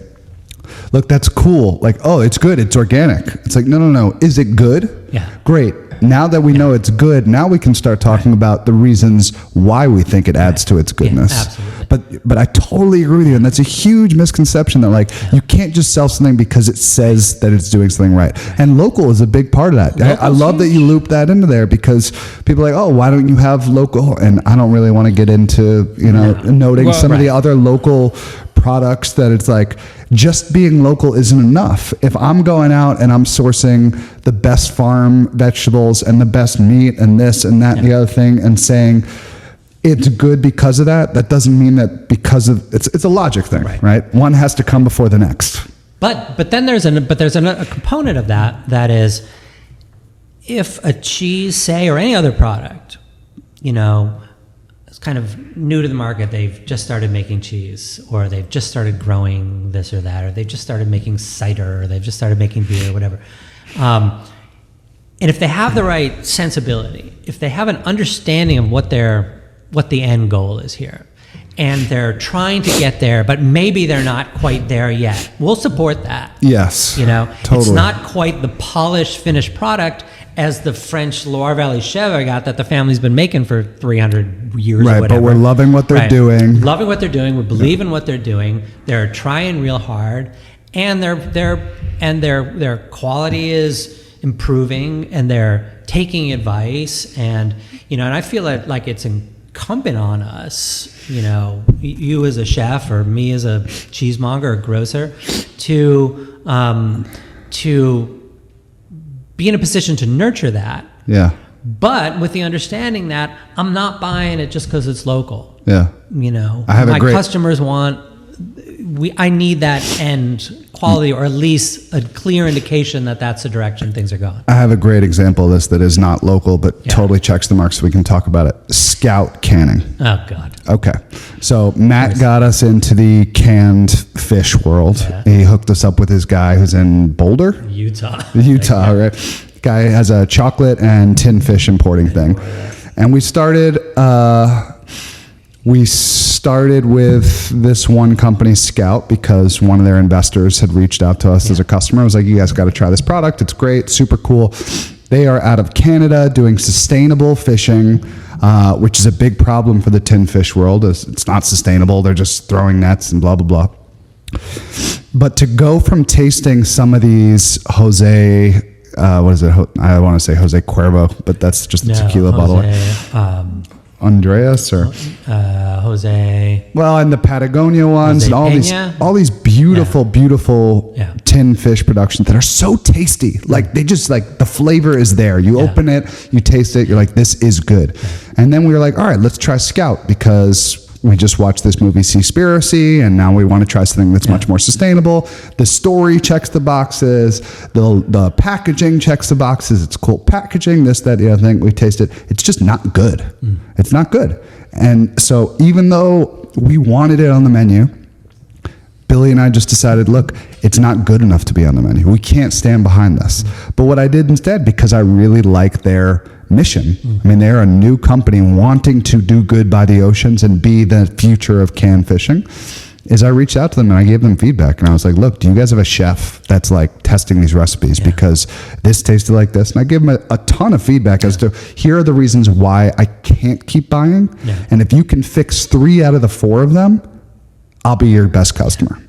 look, that's cool. Like, oh, it's good. It's organic. It's like, no. Is it good? Yeah. Great. Now that we know it's good, now we can start talking about the reasons why we think it adds to its goodness. Yeah, absolutely. But I totally agree with you, and that's a huge misconception that you can't just sell something because it says that it's doing something right. And local is a big part of that. I love that you loop that into there, because people are like, oh, why don't you have local? And I don't really want to get into noting some of the other local products that it's like, just being local isn't enough. If I'm going out and I'm sourcing the best farm vegetables and the best meat and this and that and the other thing, and saying it's good because of that, that doesn't mean that because of it's a logic thing, right? One has to come before the next. But then there's a component of that is, if a cheese, say, or any other product, it's kind of new to the market, they've just started making cheese, or they've just started growing this or that, or they've just started making cider, or they've just started making beer, or whatever. And if they have the right sensibility, if they have an understanding of what the end goal is here, and they're trying to get there, but maybe they're not quite there yet, we'll support that. Yes. Totally. It's not quite the polished, finished product as the French Loire Valley Chèvre got that the family's been making for 300 years or whatever. But we're loving what they're doing. Loving what they're doing. We believe in what they're doing. They're trying real hard, and their quality is improving, and they're taking advice, and and I feel like it's incumbent on us, you as a chef or me as a cheesemonger or grocer, to be in a position to nurture that. Yeah. But with the understanding that I'm not buying it just because it's local. Yeah. Customers I need that end quality, or at least a clear indication that that's the direction things are going. I have a great example of this that is not local, but totally checks the mark, so we can talk about it. Scout canning. Oh, God. Okay. So Matt got us into the canned fish world. Yeah. He hooked us up with his guy who's in Boulder? Utah, right? Guy has a chocolate and tin fish importing thing. And we started with this one company, Scout, because one of their investors had reached out to us as a customer. I was like, you guys got to try this product. It's great, super cool. They are out of Canada doing sustainable fishing, which is a big problem for the tin fish world. It's not sustainable. They're just throwing nets and blah, blah, blah. But to go from tasting some of these Jose, what is it? I want to say Jose Cuervo, but that's just a tequila bottle. Andreas or Jose. Well, and the Patagonia ones, Jose and all these beautiful tin fish productions that are so tasty. Like they just the flavor is there. You open it, you taste it, you're like, this is good. And then we were like, all right, let's try Scout, because we just watched this movie Seaspiracy, and now we want to try something that's much more sustainable. The story checks the boxes. The packaging checks the boxes. It's cool packaging, this, that, the other thing. We taste it. It's just not good. It's not good. And so even though we wanted it on the menu, Billy and I just decided, look, it's not good enough to be on the menu. We can't stand behind this. But what I did instead, because I really like their mission, I mean, they're a new company wanting to do good by the oceans and be the future of canned fishing. is I reached out to them and I gave them feedback, and I was like, look, do you guys have a chef that's like testing these recipes because this tasted like this? And I gave them a ton of feedback as to here are the reasons why I can't keep buying, and if you can fix 3 out of the 4 of them, I'll be your best customer,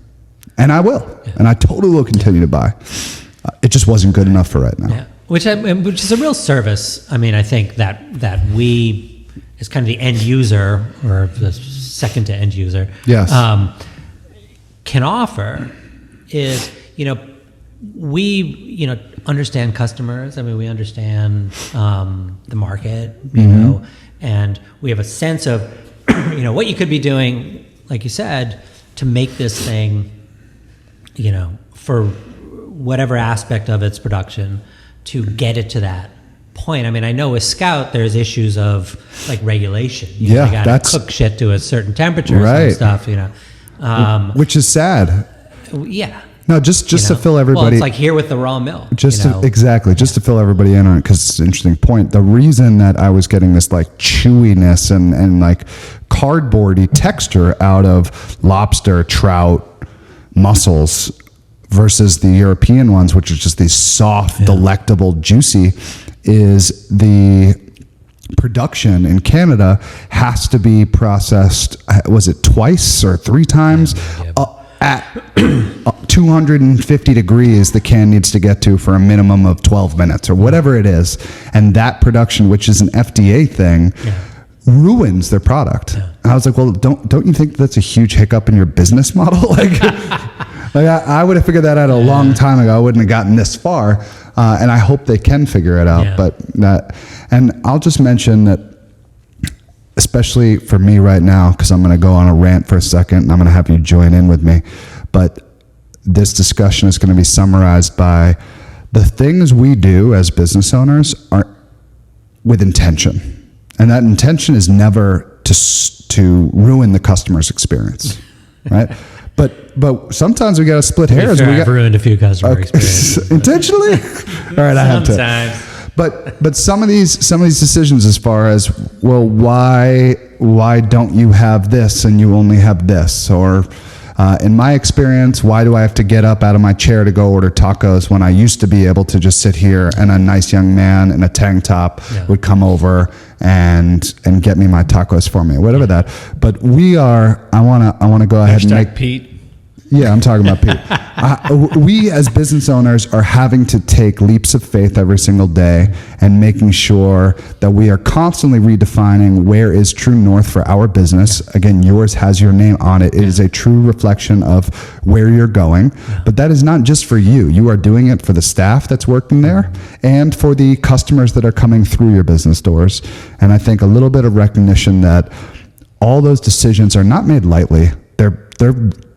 and I will, and I totally will continue to buy. It just wasn't good enough for right now. Yeah. Which is a real service. I mean, I think that we, as kind of the end user or the second to end user, can offer is, we, understand customers. I mean, we understand the market, you know, and we have a sense of, what you could be doing, like you said, to make this thing, for whatever aspect of its production, to get it to that point. I mean, I know with Scout, there's issues of like regulation. You got to cook shit to a certain temperature and stuff, which is sad. Yeah. No, just to fill everybody. Well, it's like here with the raw milk. Just to fill everybody in on it, because it's an interesting point. The reason that I was getting this like chewiness and like cardboardy texture out of lobster, trout, mussels versus the European ones, which are just these soft, delectable, juicy, is the production in Canada has to be processed, was it twice or 3 times? At 250 degrees, the can needs to get to for a minimum of 12 minutes or whatever it is. And that production, which is an FDA thing, ruins their product. And I was like, well, don't you think that's a huge hiccup in your business model? Like I would have figured that out a long time ago. I wouldn't have gotten this far. And I hope they can figure it out. And I'll just mention that, especially for me right now, because I'm going to go on a rant for a second and I'm going to have you join in with me. But this discussion is going to be summarized by the things we do as business owners are with intention. And that intention is never to ruin the customer's experience, right? But sometimes we got to split hairs. I've ruined a few customer experiences. Intentionally? All right, I have to. Sometimes. But some of these decisions, as far as, well, why don't you have this and you only have this? Or in my experience, why do I have to get up out of my chair to go order tacos when I used to be able to just sit here and a nice young man in a tank top would come over and get me my tacos for me, whatever that. But I want to go ahead and make Pete. Yeah, I'm talking about Pete. We as business owners are having to take leaps of faith every single day and making sure that we are constantly redefining where is true north for our business. Again, yours has your name on it. It is a true reflection of where you're going. But that is not just for you. You are doing it for the staff that's working there and for the customers that are coming through your business doors. And I think a little bit of recognition that all those decisions are not made lightly. They're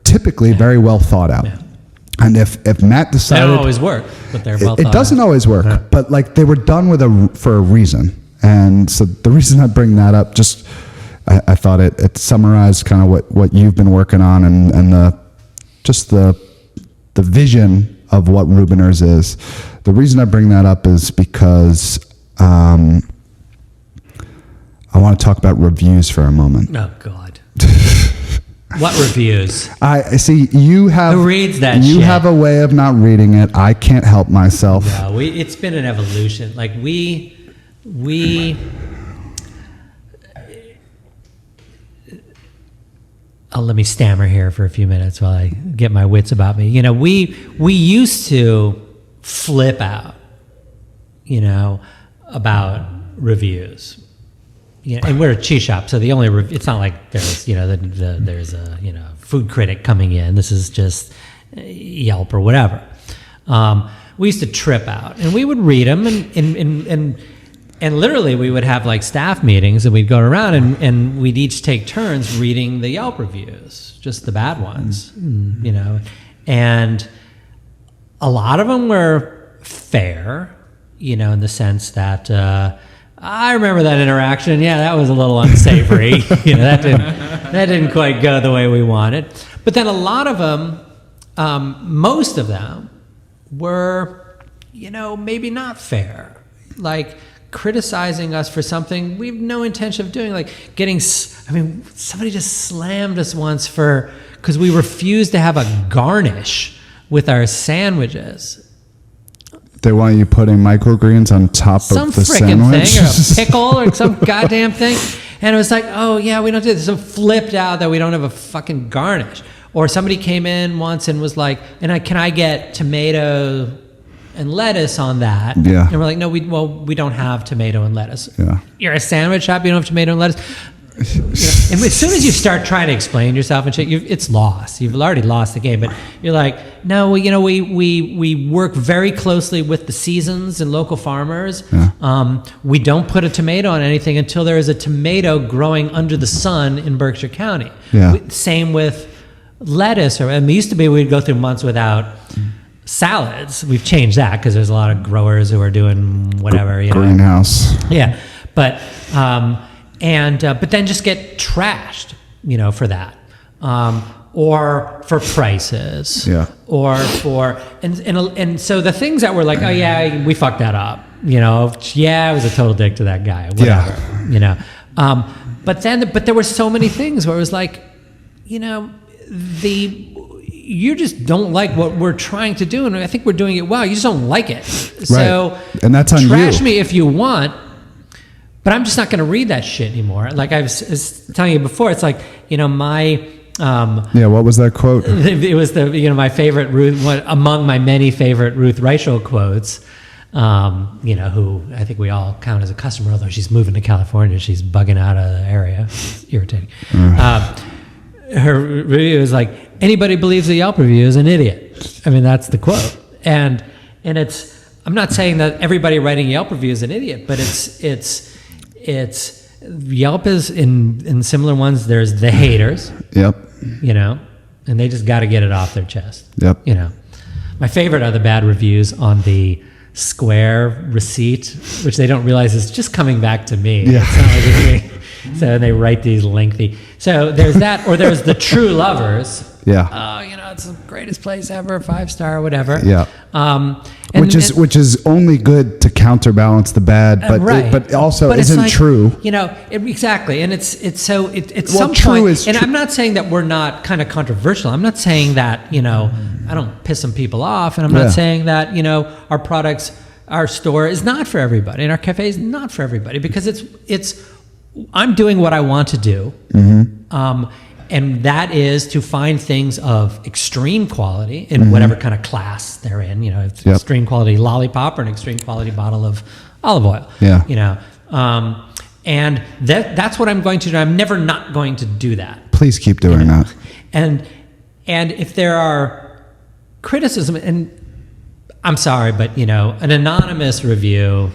typically very well thought out. And if Matt decided, they don't always work, but they're well thought out. It doesn't always work, but like they were done for a reason. And so the reason I bring that up, just I thought it summarized kind of what you've been working on and the vision of what Rubiners is. The reason I bring that up is because I want to talk about reviews for a moment. Oh God. What reviews? I see you have. Who reads that You shit? have a way of not reading it. I can't help myself. No, it's been an evolution. Like we. Let me stammer here for a few minutes while I get my wits about me. We used to flip out, about reviews. And we're a cheese shop, so the only it's not like there's there's a food critic coming in. This is just Yelp or whatever. We used to trip out, and we would read them, and literally we would have like staff meetings, and we'd go around and we'd each take turns reading the Yelp reviews, just the bad ones, and a lot of them were fair, in the sense that. I remember that interaction. Yeah, that was a little unsavory. That didn't quite go the way we wanted. But then a lot of them, most of them, were, maybe not fair. Like criticizing us for something we have no intention of doing, like somebody just slammed us once because we refused to have a garnish with our sandwiches. They want you putting microgreens on top some of the frickin' sandwich? thing, or a pickle, or some goddamn thing. And it was like, oh yeah, we don't do this. So flipped out that we don't have a fucking garnish. Or somebody came in once and was like, can I get tomato and lettuce on that? Yeah. And we're like, no, we don't have tomato and lettuce. Yeah. You're a sandwich shop, you don't have tomato and lettuce. And as soon as you start trying to explain yourself and shit, it's lost. You've already lost the game. But you're like, no, we work very closely with the seasons and local farmers. Yeah. We don't put a tomato on anything until there is a tomato growing under the sun in Berkshire County. Yeah. Same with lettuce. And it used to be we'd go through months without salads. We've changed that because there's a lot of growers who are doing whatever. Greenhouse. Yeah, but then just get trashed, for that, or for prices, yeah, or for and so the things that were like, oh yeah, we fucked that up, yeah, I was a total dick to that guy, whatever, but there were so many things where it was like, you just don't like what we're trying to do, and I think we're doing it well. You just don't like it, so right. And that's on trash you. me if you want. But I'm just not going to read that shit anymore. Like I was telling you before, it's like, my... what was that quote? It was my favorite among my many favorite Ruth Reichel quotes, who I think we all count as a customer, although she's moving to California. She's bugging out of the area. It's irritating. Her review is like, anybody believes a Yelp review is an idiot. I mean, that's the quote. And it's... I'm not saying that everybody writing Yelp review is an idiot, but it's Yelp is in similar ones. There's the haters. Yep. And they just got to get it off their chest. Yep. My favorite are the bad reviews on the Square receipt, which they don't realize is just coming back to me. Yeah. It's not like it's me. So they write these lengthy. So there's that, or there's the true lovers. Yeah. Oh, it's the greatest place ever, 5-star, whatever. Yeah. Which is only good to counterbalance the bad, but also isn't like, true. Exactly. And it's some true point. Is and tr- I'm not saying that we're not kind of controversial. I'm not saying that I don't piss some people off, and I'm not saying that our products, our store is not for everybody, and our cafe is not for everybody, because it's I'm doing what I want to do. Mm-hmm. And that is to find things of extreme quality in whatever kind of class they're in. Extreme quality lollipop or an extreme quality bottle of olive oil. Yeah. And that's what I'm going to do. I'm never not going to do that. Please keep doing that. And if there are criticism, and I'm sorry, but an anonymous review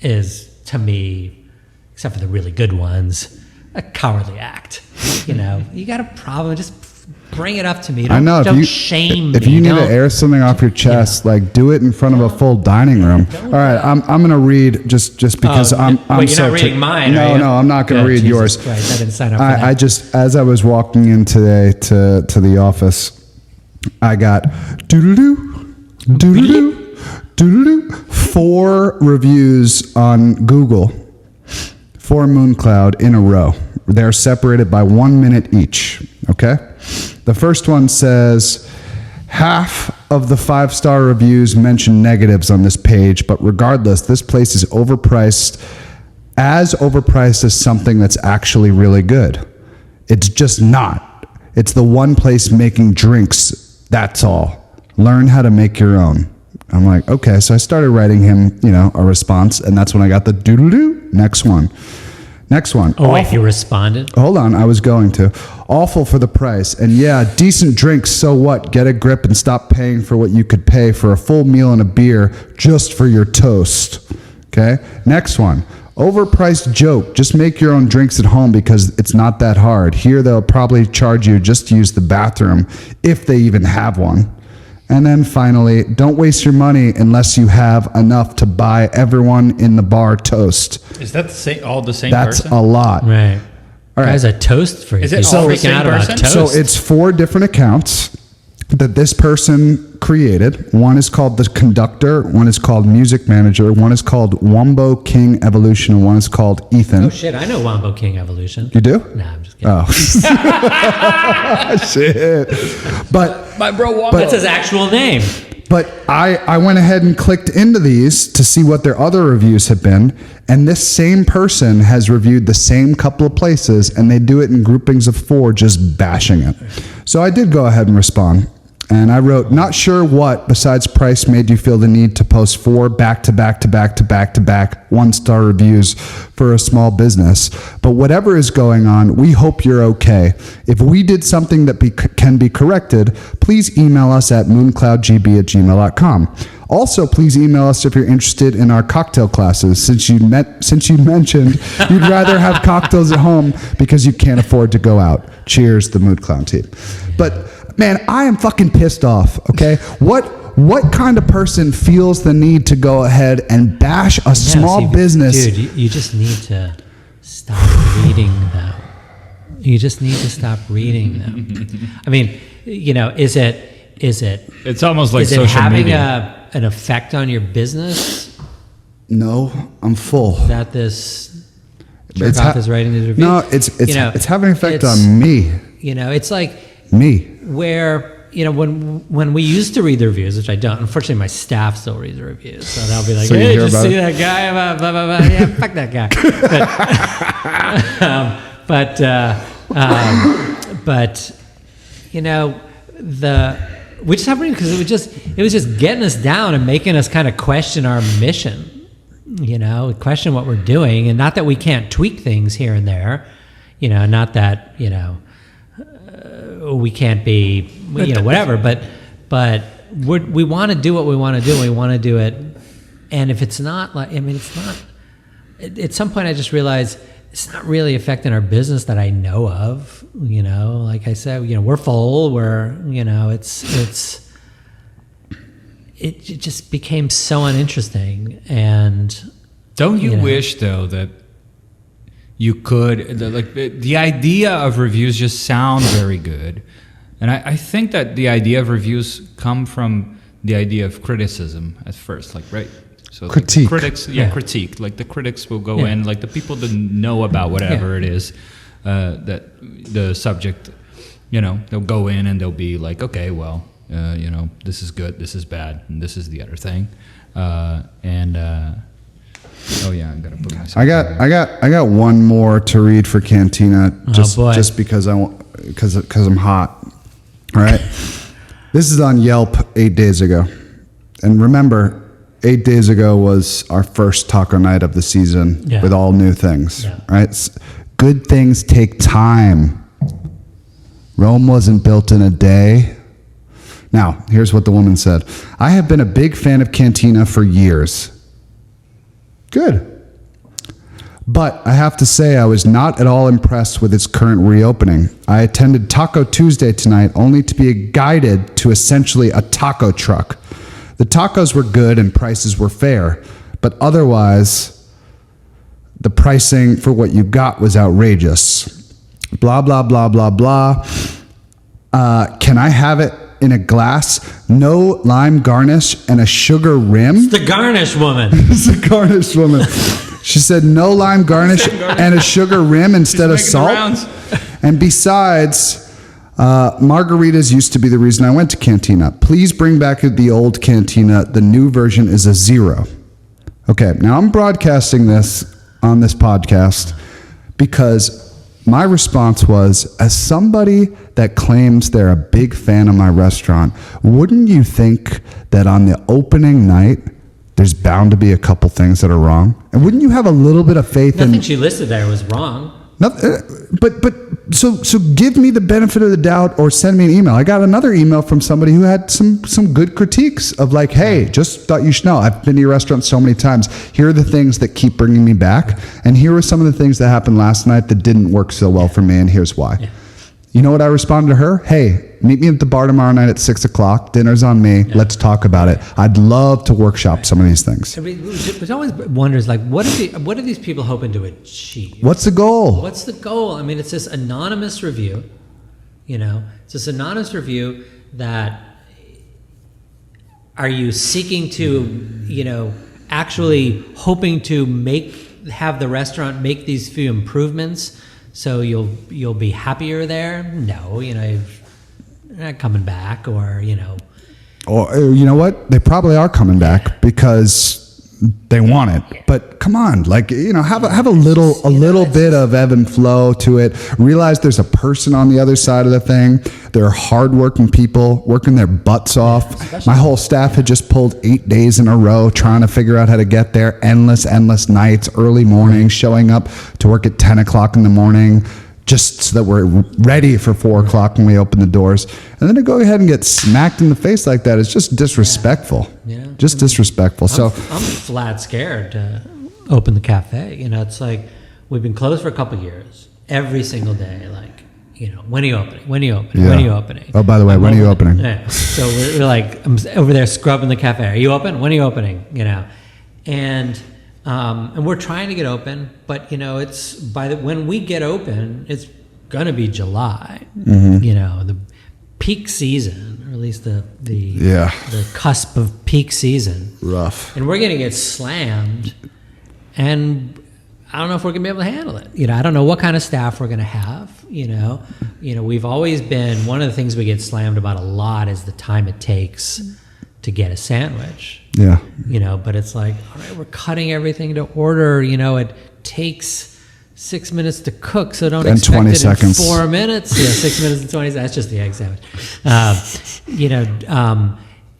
is, to me, except for the really good ones, a cowardly act. You got a problem, just bring it up to me. Don't shame me. If you need to air something off your chest, do it in front of a full dining room. All right, I'm going to read just because I'm you're so not reading mine. No, I'm not going to read yours. Christ, I didn't sign up for that. I just, as I was walking in today to the office, I got doodle-doo 4 reviews on Google. 4 Mooncloud in a row. They're separated by 1 minute each. Okay? The first one says, half of the 5-star reviews mention negatives on this page, but regardless, this place is overpriced as something that's actually really good. It's just not. It's the one place making drinks. That's all. Learn how to make your own. I'm like, okay. So I started writing him, a response, and that's when I got the doodle-doo. Next one. Oh, wait, you responded? Hold on, I was going to. Awful for the price. And yeah, decent drinks, so what? Get a grip and stop paying for what you could pay for a full meal and a beer just for your toast. Okay? Next one. Overpriced joke. Just make your own drinks at home because it's not that hard. Here, they'll probably charge you just to use the bathroom, if they even have one. And then finally, don't waste your money unless you have enough to buy everyone in the bar toast. Is that all the same That's person? a lot. Right. All right. Guys, a toast for you. Is it all the same person? Toast. So it's 4 different accounts. that this person created. One is called The Conductor, one is called Music Manager, one is called Wombo King Evolution, and one is called Ethan. Oh shit, I know Wombo King Evolution. You do? Nah, I'm just kidding. Oh. Shit. But My bro Wombo. That's his actual name. But I went ahead and clicked into these to see what their other reviews have been. And this same person has reviewed the same couple of places, and they do it in groupings of 4, just bashing it. So I did go ahead and respond. And I wrote, not sure what besides price made you feel the need to post 4 back-to-back 1-star reviews for a small business. But whatever is going on, we hope you're okay. If we did something that can be corrected, please email us at mooncloudgb@gmail.com. Also, please email us if you're interested in our cocktail classes, since you mentioned you'd rather have cocktails at home because you can't afford to go out. Cheers, the Mood Clown team. But man, I am fucking pissed off, okay? What kind of person feels the need to go ahead and bash a small business? Dude, you just need to stop reading them. You just need to stop reading them. I mean, is it It's almost like is it social having media. an effect on your business No, I'm full. that this jerk-off is writing these reviews? No, it's having an effect on me. It's like Me. where when we used to read the reviews, which I don't. Unfortunately, my staff still reads the reviews, so they'll be like, So you "Hey, hear did you about see it? that guy? Blah blah blah. Yeah, fuck that guy." But we just have because it was just getting us down and making us kind of question our mission. Question what we're doing, and not that we can't tweak things here and there. Not that we can't be, whatever. But we want to do what we want to do. We want to do it, and if it's not it's not. At some point, I just realized it's not really affecting our business that I know of. Like I said, we're full. It just became so uninteresting. And Don't you wish though that you could, like the idea of reviews just sound very good, and I think that the idea of reviews come from the idea of criticism at first, like right. So Critique. Like critics, critique. Like the critics will go in, like the people that know about whatever it is, that the subject, they'll go in and they'll be like, okay, well, this is good, this is bad, and this is the other thing, oh yeah, I'm gonna put myself. I got one more to read for Cantina, just because because I'm hot. All right, this is on Yelp 8 days ago, and remember, 8 days ago was our first taco night of the season with all new things. Right, good things take time. Rome wasn't built in a day. Now, here's what the woman said. I have been a big fan of Cantina for years. Good. But I have to say I was not at all impressed with its current reopening. I attended Taco Tuesday tonight only to be guided to essentially a taco truck. The tacos were good and prices were fair, but otherwise, the pricing for what you got was outrageous. Blah, blah, blah, blah, blah. Can I have it in a glass? No lime garnish and a sugar rim? it's the garnish woman. It's a garnish woman. She said no lime garnish and a sugar rim instead of salt. And besides, margaritas used to be the reason I went to Cantina. Please bring back the old Cantina. The new version is a 0. Okay, now I'm broadcasting this on this podcast because my response was, as somebody that claims they're a big fan of my restaurant, wouldn't you think that on the opening night, there's bound to be a couple things that are wrong? And wouldn't you have a little bit of faith in... Nothing she listed there was wrong. So give me the benefit of the doubt or send me an email. I got another email from somebody who had some good critiques of like, hey, just thought you should know. I've been to your restaurant so many times. Here are the things that keep bringing me back. And here are some of the things that happened last night that didn't work so well for me. And here's why. Yeah. You know what I responded to her? Hey, meet me at the bar tomorrow night at 6 o'clock. Dinner's on me. Yeah. Let's talk about it. I'd love to workshop some of these things. It always wonders, like, what are these people hoping to achieve? What's the goal? What's the goal? I mean, it's this anonymous review. It's this anonymous review that are you seeking to, actually hoping to have the restaurant make these few improvements so you'll be happier there? No, you're not coming back, or Or you know what? They probably are coming back because they want it. But come on, have a little bit of ebb and flow to it. Realize there's a person on the other side of the thing. They're hardworking people working their butts off. My whole staff had just pulled 8 days in a row trying to figure out how to get there. Endless nights, early mornings, showing up to work at 10 o'clock in the morning, just so that we're ready for 4 o'clock when we open the doors. And then to go ahead and get smacked in the face like that is just disrespectful. Yeah. Just disrespectful. I'm flat scared to open the cafe. It's like we've been closed for a couple of years. Every single day, when are you opening? When are you opening? Yeah. When are you opening? Oh, by the way, when are you opening? Yeah. So we're like, I'm over there scrubbing the cafe. Are you open? When are you opening? And we're trying to get open, but it's when we get open, it's gonna be July. The peak season, or at least the cusp of peak season. Rough. And we're gonna get slammed, and I don't know if we're gonna be able to handle it. I don't know what kind of staff we're gonna have. We've always been, one of the things we get slammed about a lot is the time it takes to get a sandwich. Yeah. But it's like, all right, we're cutting everything to order. It takes 6 minutes to cook, so don't expect 20 it seconds. in 4 minutes. Yeah, 6 minutes and 20 seconds. That's just the egg sandwich.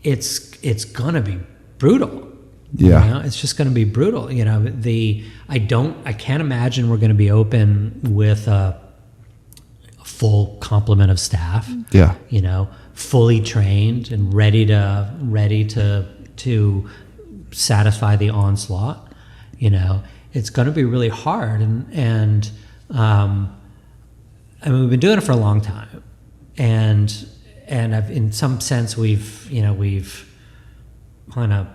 It's gonna be brutal. Yeah. It's just gonna be brutal. I can't imagine we're gonna be open with a full complement of staff. Yeah. Fully trained and ready to satisfy the onslaught. It's going to be really hard, and we've been doing it for a long time, and in some sense we've kind of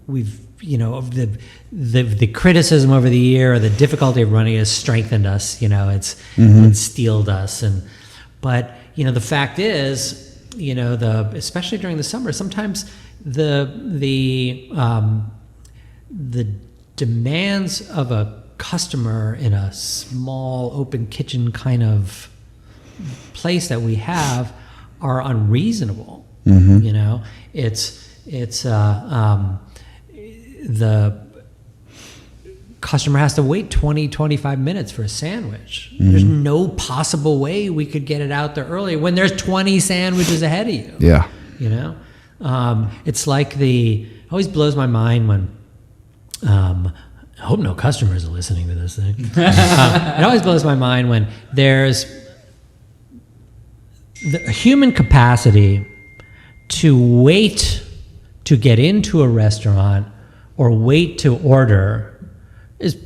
we've the criticism over the year, or the difficulty of running, has strengthened us. It's steeled us, but the fact is, especially during the summer, sometimes the demands of a customer in a small open kitchen kind of place that we have are unreasonable. The customer has to wait 20-25 minutes for a sandwich. There's no possible way we could get it out there early when there's 20 sandwiches ahead of you. Yeah. It's like it always blows my mind when I hope no customers are listening to this thing. It always blows my mind when there's the human capacity to wait to get into a restaurant or wait to order is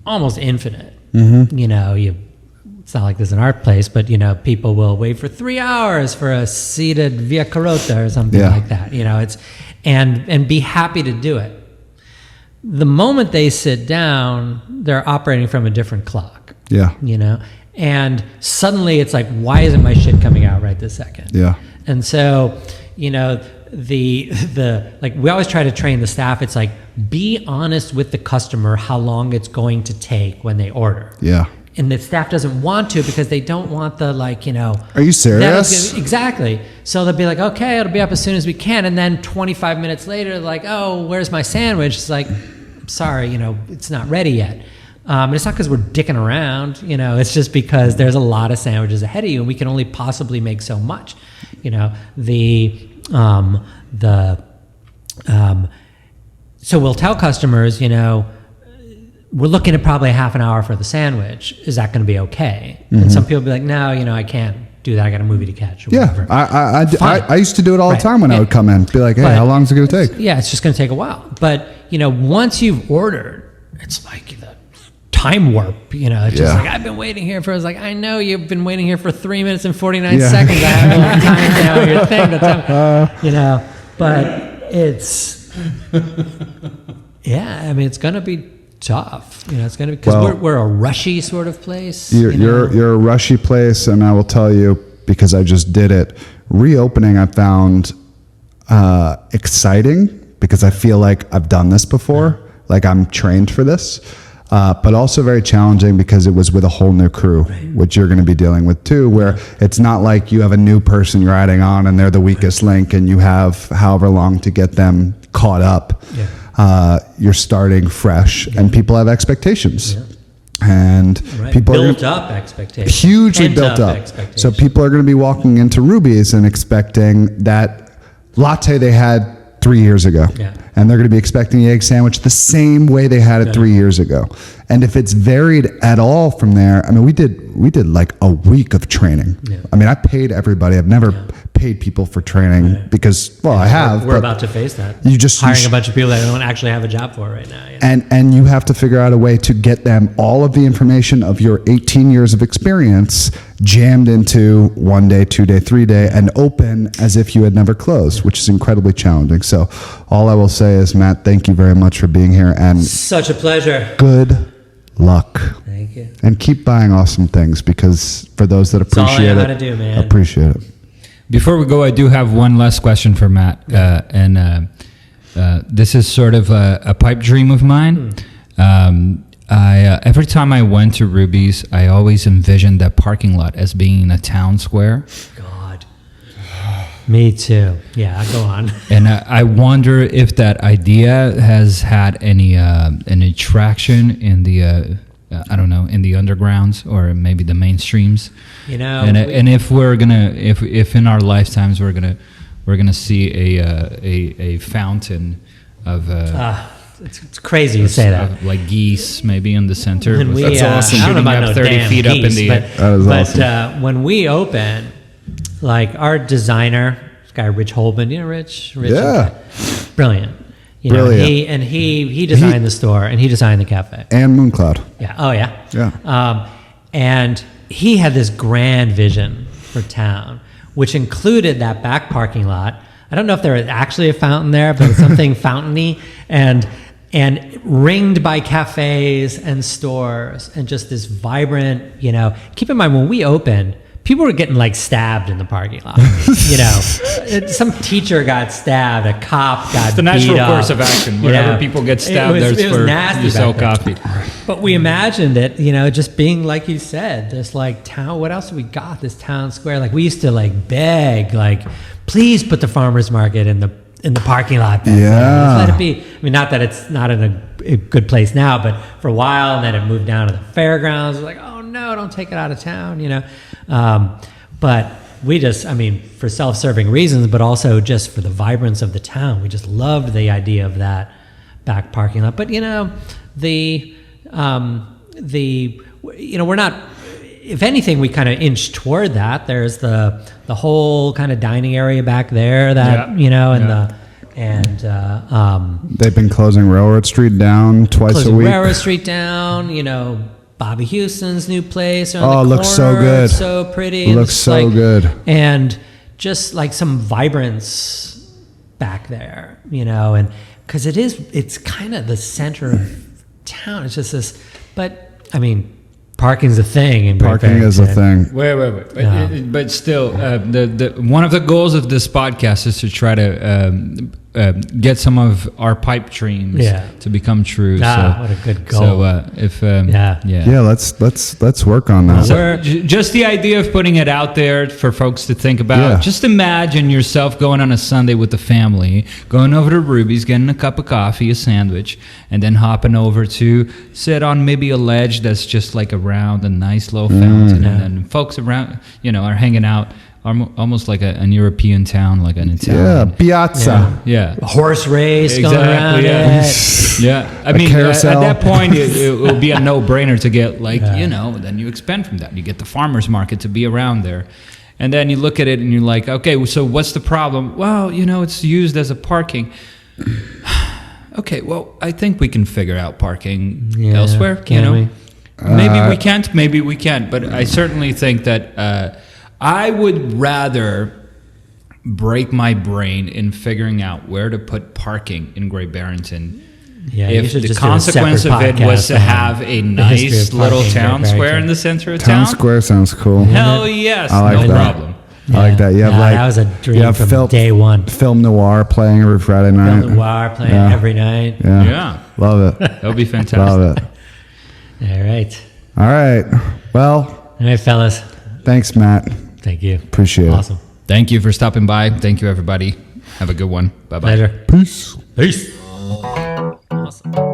almost infinite. It's not like this in our place, but people will wait for 3 hours for a seated via carota or something like that. It's and be happy to do it. The moment they sit down, they're operating from a different clock. Yeah. And suddenly it's like, why isn't my shit coming out right this second? Yeah. And so, the we always try to train the staff. It's like, be honest with the customer how long it's going to take when they order. Yeah. And the staff doesn't want to, because they don't want the Are you serious? Exactly. So they'll be like, okay, it'll be up as soon as we can. And then 25 minutes later, they're like, oh, where's my sandwich? It's like, sorry, it's not ready yet. And it's not because we're dicking around, it's just because there's a lot of sandwiches ahead of you, and we can only possibly make so much. So we'll tell customers, we're looking at probably half an hour for the sandwich. Is that going to be okay? And some people will be like, no, I can't do that. I got a movie to catch. Or whatever. I used to do it all the time when I would come in. Be like, hey, how long is it going to take? Yeah, it's just going to take a while. But, once you've ordered, it's like the time warp, it's just like, I've been waiting here for, it's like, I know you've been waiting here for 3 minutes and 49 seconds. I have a little time down your thing. But it's, it's going to be tough. It's going to be because we're a rushy sort of place. You're a rushy place, and I will tell you, because I just did it, reopening I found exciting because I feel like I've done this before, like I'm trained for this, but also very challenging because it was with a whole new crew, which you're going to be dealing with too, where it's not like you have a new person you're adding on and they're the weakest link and you have however long to get them caught up. You're starting fresh, and people have expectations. And people built up expectations, hugely built up. So people are going to be walking into Rubi's and expecting that latte they had 3 years ago, and they're going to be expecting the egg sandwich the same way they had it 3 years ago. And if it's varied at all from there, I mean, we did like a week of training. I mean, I paid everybody. I've never paid people for training because, I have. We're about to face that. You just hiring a bunch of people that don't actually have a job for right now. And you have to figure out a way to get them all of the information of your 18 years of experience jammed into 1 day, 2 day, 3 day, and open as if you had never closed, which is incredibly challenging. So all I will say is, Matt, thank you very much for being here, and such a pleasure. Good luck. Thank you. And keep buying awesome things, because for those that appreciate all I know how to do, man. Appreciate it. Before we go, I do have one last question for Matt, and this is sort of a pipe dream of mine. Every time I went to Rubi's, I always envisioned that parking lot as being a town square. God, me too. Yeah, go on. And I wonder if that idea has had any traction in the I don't know, in the undergrounds or maybe the mainstreams. And if we're gonna, if in our lifetimes we're gonna see a fountain of. It's crazy to say that. Like geese, maybe in the center. That's awesome. I don't know about 30 feet geese, up in the air. Awesome. When we open, like our designer, this guy Rich Holman, Rich, yeah, brilliant. Brilliant. He designed the store, and he designed the cafe and Mooncloud. Yeah. Oh yeah. Yeah. And he had this grand vision for town, which included that back parking lot. I don't know if there was actually a fountain there, but it's something fountainy and ringed by cafes and stores and just this vibrant, keep in mind when we opened, people were getting like stabbed in the parking lot. Some teacher got stabbed, a cop got It's the natural course of action. Wherever people get stabbed, there's where you sell coffee. But we imagined it, just being like you said, this like town. What else have we got? This town square. Like we used to like beg, like please put the farmers market in the parking lot. Yeah. Let it be. I mean, not that it's not in a good place now, but for a while, and then it moved down to the fairgrounds. It was like, oh no, don't take it out of town, But we just, for self-serving reasons, but also just for the vibrance of the town, we just loved the idea of that back parking lot. But we're not. If anything, we kind of inch toward that. There's the whole kind of dining area back there that they've been closing Railroad Street down twice a week. Railroad Street down, Bobby Houston's new place. Oh, it looks so good. So pretty. Looks so good. And just like some vibrance back there, and because it's kind of the center of town. It's just this, but parking's a thing in Great Parking is a thing. Wait. But still, the one of the goals of this podcast is to try to get some of our pipe dreams to become true. What a good goal. So let's work on that. So just the idea of putting it out there for folks to think about. Yeah. Just imagine yourself going on a Sunday with the family, going over to Rubi's, getting a cup of coffee, a sandwich, and then hopping over to sit on maybe a ledge that's just like around a nice little fountain, and then folks around, are hanging out. Almost like an European town, like an Italian. Yeah, piazza. Yeah. A horse race going around it. Yeah. I mean, at that point, it will be a no-brainer to get then you expand from that. You get the farmer's market to be around there. And then you look at it and you're like, okay, so what's the problem? Well, it's used as a parking. Okay, well, I think we can figure out parking elsewhere. Can we? Maybe we can't, maybe we can't. But I certainly think that... I would rather break my brain in figuring out where to put parking in Great Barrington Yeah, you if should the just do a consequence separate of it was podcast to on have a the history nice of little parking town at square Barrington. in the center of Town town, Square sounds cool. hell yes, I like no that. problem. I like that. You have No, like that was a dream you have from day one. Film noir playing every Friday night. Film noir playing Yeah. every night. Yeah. Yeah, Love it. that would be fantastic. Love it. All right. All right. Well, All right, fellas. thanks, Matt. Thank you. Appreciate Awesome. Thank you for stopping by. Thank you, everybody. Have a good one. Bye bye. Pleasure. it. Peace. Peace. Awesome.